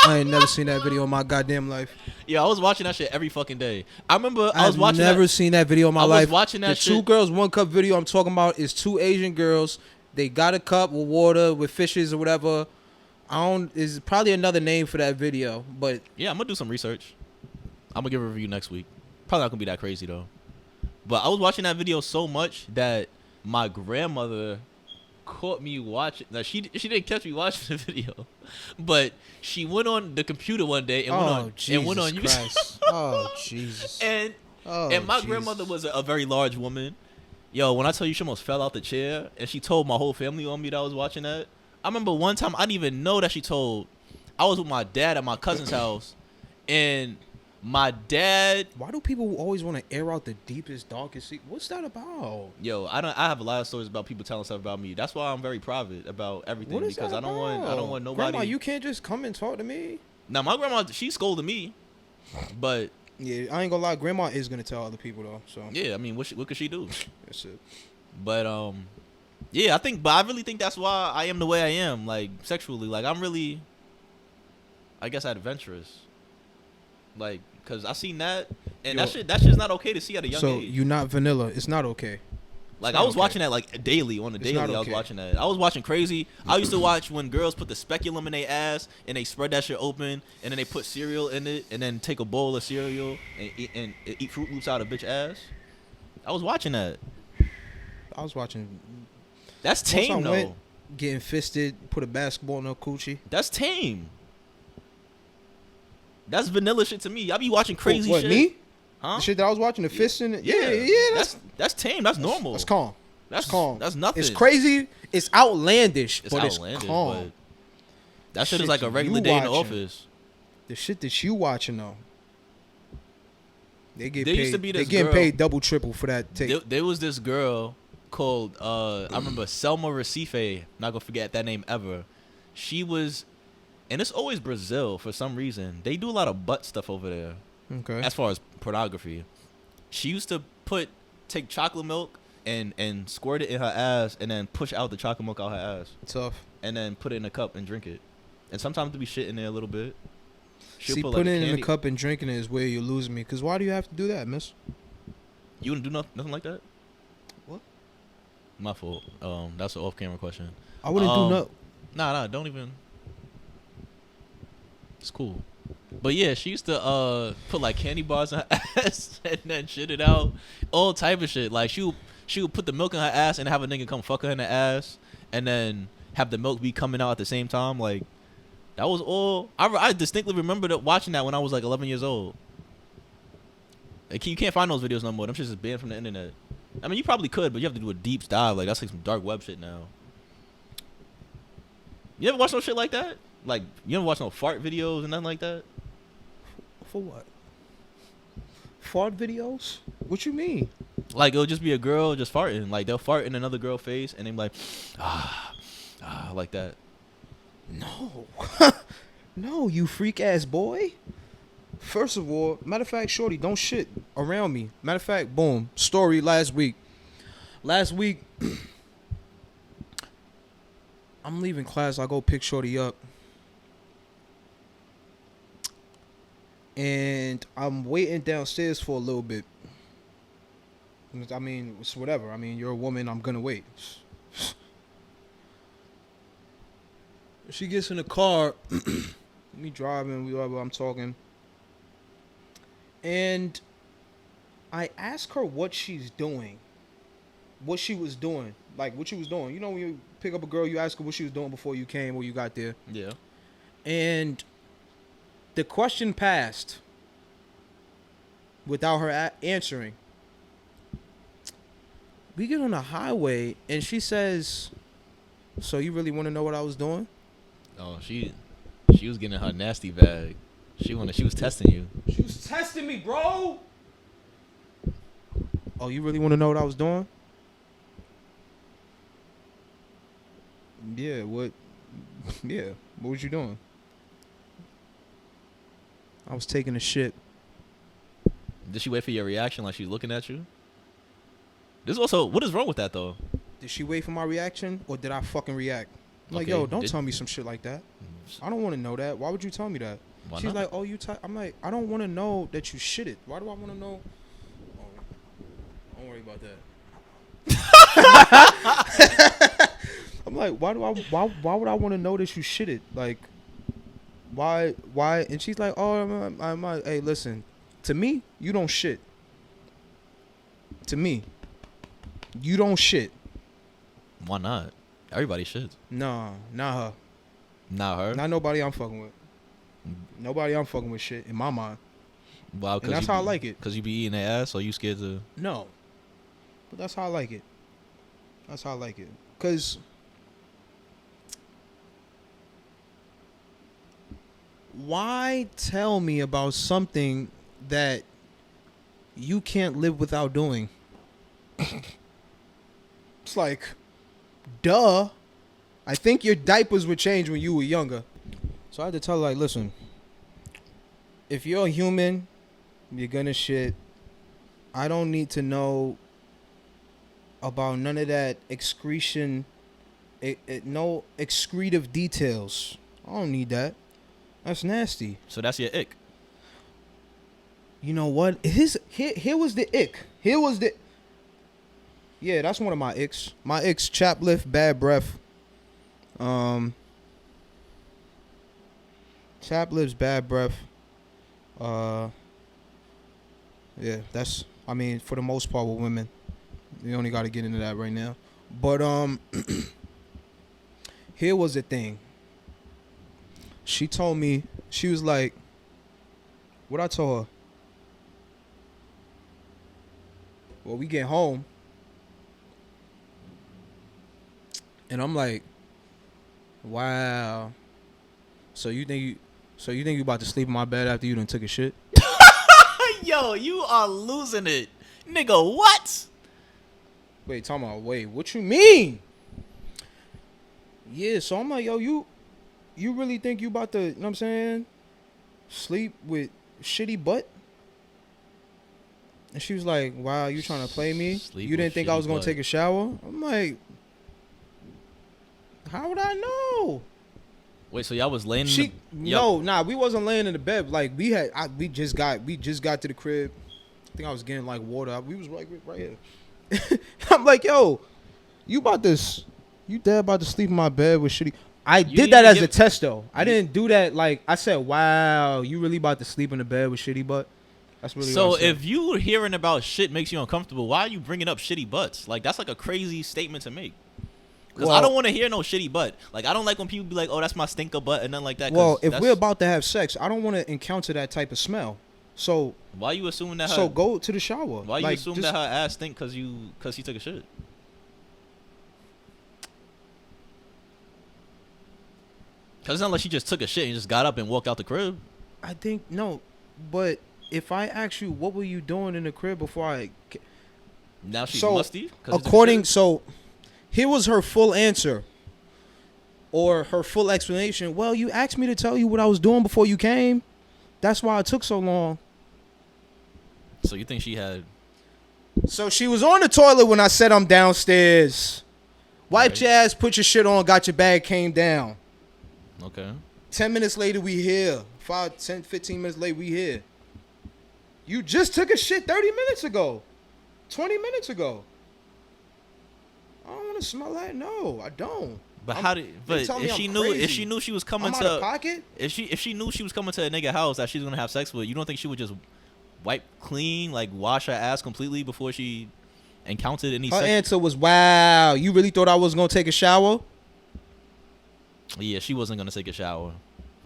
I ain't never seen that video in my goddamn life. Yeah, I was watching that shit every fucking day. I remember I was I've watching. never seen that video in my life. I was watching that the shit. 2 girls, 1 cup video I'm talking about is 2 Asian girls. They got a cup with water with fishes or whatever. Is probably another name for that video, but Yeah, I'm gonna do some research. I'm gonna give a review next week. Probably not gonna be that crazy though. But I was watching that video so much that my grandmother caught me watching. Now she didn't catch me watching the video, but she went on the computer one day and went on YouTube. Christ. Oh Jesus! And my grandmother was a very large woman. Yo, when I tell you she almost fell out the chair, and she told my whole family on me that I was watching that. I remember one time I didn't even know that she told. I was with my dad at my cousin's house, and my dad. Why do people always want to air out the deepest, darkest secret? What's that about? Yo, I have a lot of stories about people telling stuff about me. That's why I'm very private about everything, What is because that I don't want nobody. Grandma, you can't just come and talk to me. Now my grandma, she scolded me, but Yeah, I ain't gonna lie. Grandma is gonna tell other people though. So yeah, I mean, what could she do? that's it. But yeah, I really think that's why I am the way I am, like sexually. Like I'm really, I guess, adventurous. Like, cause I seen that, and Yo. that shit's not okay to see at a young So age. you not vanilla. It's not okay. Like not I was okay. watching that like daily on the It's daily. not I was okay. watching that. I was watching crazy. I used to watch when girls put the speculum in their ass and they spread that shit open, and then they put cereal in it, and then take a bowl of cereal and eat Fruit Loops out of bitch ass. I was watching that. I was watching. That's Once I tame though. went, getting fisted, put a basketball in her coochie. That's tame. That's vanilla shit to me. I be watching crazy what, shit. Me? Huh? The shit that I was watching, the fisting. Yeah. That's tame. That's normal. That's calm. That's calm. That's nothing. It's crazy. It's outlandish, It's but outlandish, it's calm. but that shit Shit is like a you regular day in the watching. office. The shit that you watching though, they get There paid. used to be They this getting girl- paid double, triple for that tape. There was this girl called I remember Selma Recife. Not gonna forget that name ever. She was, and it's always Brazil for some reason. They do a lot of butt stuff over there Okay. as far as pornography. She used to take chocolate milk and squirt it in her ass and then push out the chocolate milk out her ass Tough. and then put it in a cup and drink it. And sometimes there be shit in there a little bit. She'll See, put, putting like, it in candy- the cup and drinking it is where you're losing me. Cause why do you have to do that, miss? You wouldn't do nothing like that? What? My fault. That's an off-camera question. I wouldn't do nothing. Nah, don't even. It's cool. But yeah, she used to put like candy bars in her ass and then shit it out. All type of shit. Like she would put the milk in her ass and have a nigga come fuck her in the ass and then have the milk be coming out at the same time. Like that was all. I distinctly remember watching that when I was like 11 years old. Like you can't find those videos no more. Them shit's just banned from the internet. I mean, you probably could, but you have to do a deep dive. Like that's like some dark web shit now. You ever watch no shit like that? Like you ever watch no fart videos and nothing like that? For what? Fart videos? What you mean? Like it'll just be a girl just farting. Like they'll fart in another girl's face and they're like, like that. No. No, you freak ass boy. First of all, matter of fact, shorty, don't shit around me. Matter of fact, boom. Story last week. I'm leaving class. I go pick shorty up. and I'm waiting downstairs for a little bit. I mean, it's whatever. I mean, you're a woman. I'm gonna wait. She gets in the car. Me driving. I'm talking, and I ask her what she's doing. What she was doing. Like, what she was doing. You know, when you pick up a girl, you ask her what she was doing before you came or you got there. Yeah. And the question passed without her answering. We get on the highway, and she says, "So you really want to know what I was doing?" Oh, she was getting her nasty bag. She was testing you. She was testing me, bro. Oh, you really want to know what I was doing? Yeah, what? Yeah, what was you doing? I was taking a shit. Did she wait for your reaction like she's looking at you? This also, what is wrong with that though? Did she wait for my reaction, or did I fucking react? Like, Okay, yo, don't tell me some shit like that. I don't want to know that. Why would you tell me that? Why She's not? like, oh, I'm like, I don't want to know that you shitted. Why do I want to know? Oh, don't worry about that. I'm like, why would I want to know that you shitted? Like, why? And she's like, oh, I'm like, hey, listen, to me, you don't shit. To me, you don't shit. Why not? Everybody shits. Nah, not her. Not her. Not nobody I'm fucking with. Nobody I'm fucking with shit in my mind. Wow, And that's how I like it. Because you be eating their ass, or you scared to? No. But that's how I like it. That's how I like it. Because why tell me about something that you can't live without doing? It's like, duh. I think your diapers would change when you were younger. So I had to tell her, like, listen, if you're a human, you're gonna shit. I don't need to know about none of that excretion, no excretive details. I don't need that. That's nasty. So that's your ick. You know what? Here was the ick. Yeah, that's one of my icks. My icks: chap lift, bad breath. Chap lips, bad breath. Yeah, that's. I mean, for the most part with women, we only got to get into that right now. But here was the thing. She told me, she was like, what I told her. Well, we get home, and I'm like, wow. So you think you about to sleep in my bed after you done took a shit? Yo, you are losing it, nigga. What? Wait, what you mean? Yeah, so I'm like, yo, you really think you about to, you know what I'm saying, sleep with shitty butt? And she was like, wow, you trying to play me? Sleep You didn't with think I was shitty going butt. to take a shower? I'm like, how would I know? Wait, so y'all was laying in She the... we wasn't laying in the bed. Like, we just got to the crib. I think I was getting like water. We was right here. I'm like, yo, you dead about to sleep in my bed with shitty. I did that as a test though. I didn't do that. Like, I said, wow, you really about to sleep in the bed with shitty butt? That's really So what I said. if you hearing about shit makes you uncomfortable, why are you bringing up shitty butts? Like, that's like a crazy statement to make. Because I don't want to hear no shitty butt. Like, I don't like when people be like, oh, that's my stinker butt and nothing like that. Well, if we're about to have sex, I don't want to encounter that type of smell. So why you assuming that her... So go to the shower. Why you assume that her ass stink because she took a shit? Because it's not like she just took a shit and just got up and walked out the crib. I think, no. But if I ask you, what were you doing in the crib before I... Now she's musty? So here was her full answer. Or her full explanation. Well, you asked me to tell you what I was doing before you came. That's why it took so long. So you think she had... So she was on the toilet when I said I'm downstairs. Wiped your ass, put your shit on, got your bag, came down. Okay. 10 minutes later, we here. 5, 10, 15 minutes late. We here. You just took a shit 30 minutes ago. 20 minutes ago. I don't want to smell that. No, I don't. But if she knew she was coming I'm out of pocket? if she knew she was coming to a nigga house that she's gonna have sex with, you don't think she would just wipe clean, like wash her ass completely before she encountered any Her sex? answer was, wow, you really thought I was going to take a shower? Yeah, she wasn't gonna take a shower.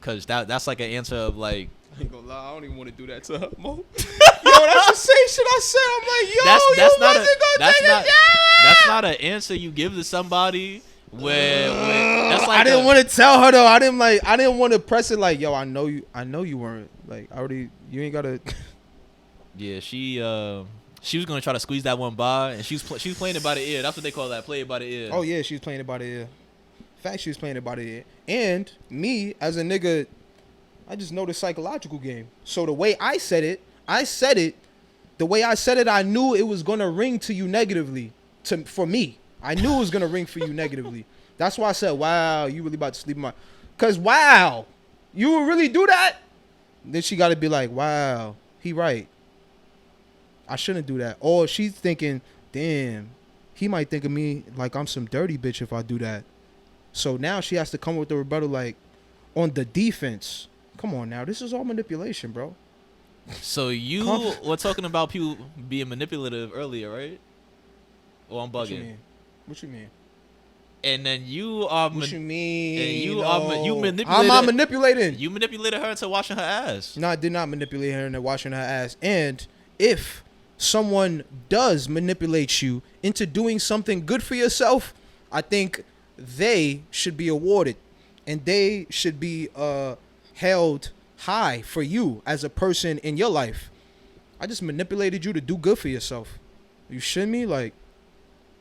Cause that's like an answer of like, I ain't gonna lie, I don't even want to do that to her, Mo. Yo, that's the same shit I said. I'm like, yo, that's you not wasn't gonna take a shower. that's not an answer you give to somebody where that's like I didn't want to tell her though. I didn't want to press it like, yo, I know you weren't. Like, you ain't gotta. Yeah, she was gonna try to squeeze that one by, and she was playing it by the ear. That's what they call that, play it by the ear. Oh yeah, she was playing it by the ear. Fact, she was playing it by the ear. And me as a nigga, I just know the psychological game. So the way I said it. The way I said it, I knew it was gonna ring to you negatively. For me, I knew it was gonna ring for you negatively. That's why I said, "Wow, you really about to sleep in my." Cause wow, you would really do that? Then she got to be like, "Wow, he right. I shouldn't do that." Or she's thinking, "Damn, he might think of me like I'm some dirty bitch if I do that." So now she has to come with the rebuttal like, on the defense. Come on now, this is all manipulation, bro. So you were talking about people being manipulative earlier, right? Or I'm bugging. What you mean? And then you are. What you mean? And you manipulated. I'm not manipulating. You manipulated her into washing her ass. No, I did not manipulate her into washing her ass. And if someone does manipulate you into doing something good for yourself, I think they should be awarded, and they should be held high for you as a person in your life. I just manipulated you to do good for yourself. You shit me? Like,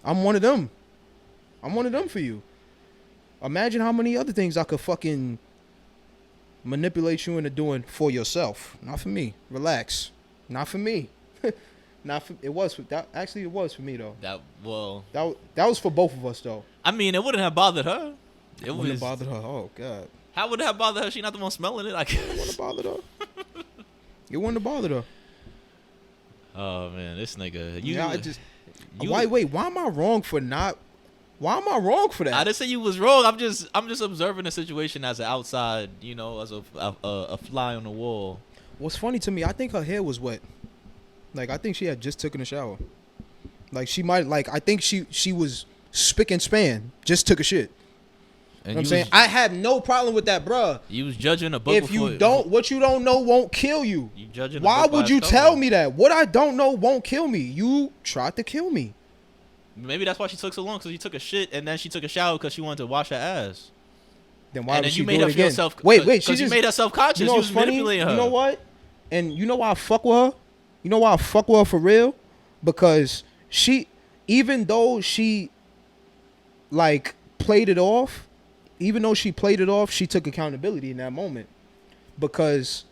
I'm one of them. I'm one of them for you. Imagine how many other things I could fucking manipulate you into doing for yourself. Not for me. Relax. Not for me. Not for, it was for that. Actually, it was for me though. That was for both of us though. I mean, it wouldn't have bothered her. It wouldn't have bothered her. Oh God. How would it have bothered her? She not the one smelling it. I guess. It wouldn't have bothered her. It wouldn't have bothered her. Oh man, this nigga. Wait. Why am I wrong for not? Why am I wrong for that? I didn't say you was wrong. I'm just observing the situation as an outside, as a fly on the wall. What's funny to me, I think her hair was wet. Like, I think she had just taken a shower. Like, she might, like, I think she was spick and span, just took a shit. And you know what I'm saying? I have no problem with that, bruh. You was judging a book. If you don't, what you don't know won't kill you. You judging. Why would you tell me that? What I don't know won't kill me. You tried to kill me. Maybe that's why she took so long, because you took a shit and then she took a shower because she wanted to wash her ass. Then why would she you do made it again? Wait, she just made her self-conscious. You know what's funny? Manipulating her. You know what? And you know why I fuck with her? You know why I fuck with her for real? Because she, even though she, like, played it off, she took accountability in that moment. Because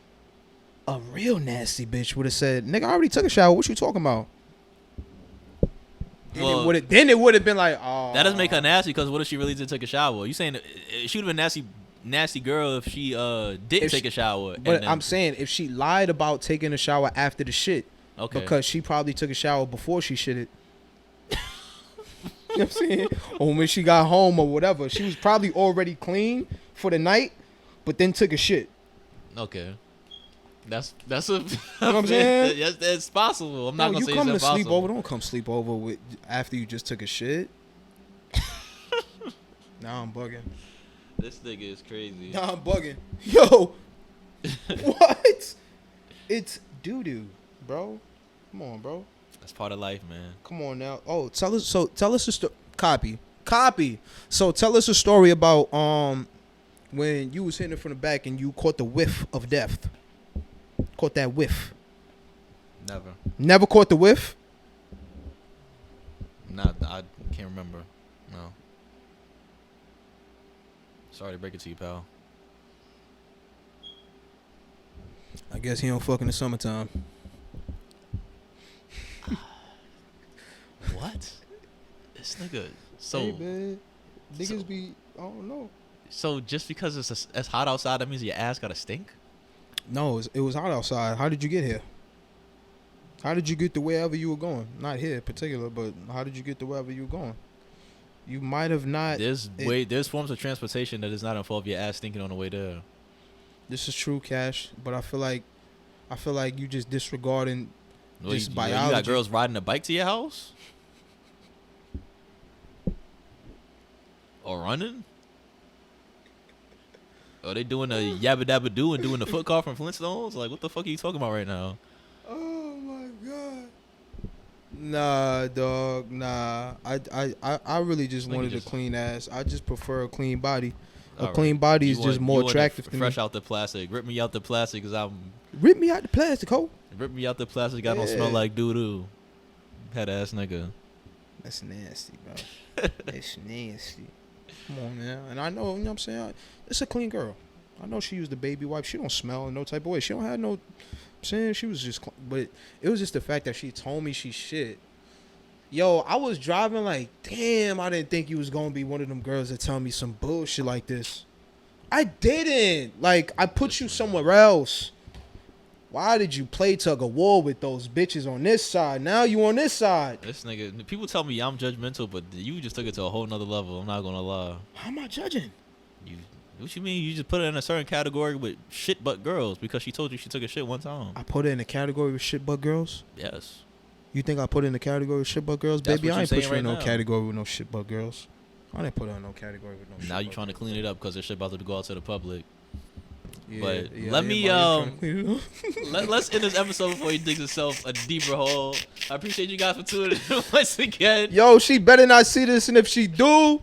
a real nasty bitch would have said, "Nigga, I already took a shower. What you talking about?" Then it would have been like, oh. That doesn't make her nasty, because what if she really did take a shower? You saying she would have been nasty girl if she didn't take a shower? But I'm saying if she lied about taking a shower after the shit, okay, because she probably took a shower before she shitted. You know what I'm saying? Or when she got home or whatever, she was probably already clean for the night, but then took a shit. Okay. That's a, you know what I'm saying? Yes, it's possible. I'm not gonna say it's impossible. You come to sleep over. Don't come sleep over with after you just took a shit. Nah, I'm bugging. This nigga is crazy. Nah, I'm bugging. Yo, what? It's doo doo, bro. Come on, bro. That's part of life, man. Come on now. Oh, tell us a story. Copy. So tell us a story about when you was hitting it from the back and you caught the whiff of death. Caught that whiff. Never caught the whiff? I can't remember. No. Sorry to break it to you, pal. I guess he don't fuck in the summertime. What? This nigga. So, hey, man. Niggas be, I don't know. So just because it's hot outside, that means your ass gotta stink? No, it was hot outside. How did you get here? How did you get to wherever you were going? Not here in particular, but how did you get to wherever you were going? You might have not. There's forms of transportation that does not involve your ass thinking on the way there. This is true, Cash, but I feel like you just disregarding this biology. You got girls riding a bike to your house? Or running? Are they doing a yabba dabba doo and doing the foot car from Flintstones? Like, what the fuck are you talking about right now? Oh my god. Nah, dog. Nah. I really just wanted a clean ass. I just prefer a clean body. A clean body is just more attractive to me. Fresh out the plastic. Rip me out the plastic because I'm. Rip me out the plastic, ho. Rip me out the plastic. I don't smell like doo doo. Head ass nigga. That's nasty, bro. That's nasty. Come on, man. And I know, you know what I'm saying? It's a clean girl. I know she used the baby wipe. She don't smell in no type of way. She don't have no. I'm saying she was just. But it was just the fact that she told me she shit. Yo, I was driving like, damn, I didn't think you was going to be one of them girls that tell me some bullshit like this. I didn't. Like, I put you somewhere else. Why did you play tug of war with those bitches on this side? Now you on this side. This nigga, people tell me I'm judgmental, but you just took it to a whole nother level. I'm not going to lie. How am I judging? What you mean? You just put her in a certain category with shit but girls because she told you she took a shit one time. I put her in a category with shit but girls? Yes. You think I put her in the category with shit but girls? That's baby, I ain't put you right in no now. category with no shit but girls. I didn't put her in no category with no shit. Now you trying to clean it up because this shit about to go out to the public. Yeah, But yeah, let me let's end this episode before he digs himself a deeper hole. I appreciate you guys for tuning in once again. Yo, she better not see this, and if she do,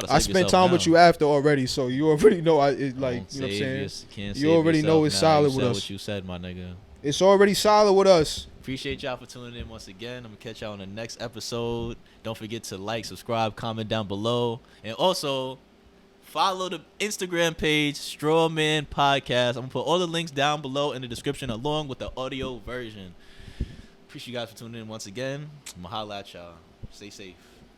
I spent time with you after already, so you already know you know what I'm saying? You already know it's solid with us. What you said, my nigga. It's already solid with us. Appreciate y'all for tuning in once again. I'm gonna catch y'all on the next episode. Don't forget to like, subscribe, comment down below, and also follow the Instagram page Strawman Podcast. I'm gonna put all the links down below in the description along with the audio version. Appreciate you guys for tuning in once again. I'm gonna holla at y'all. Stay safe.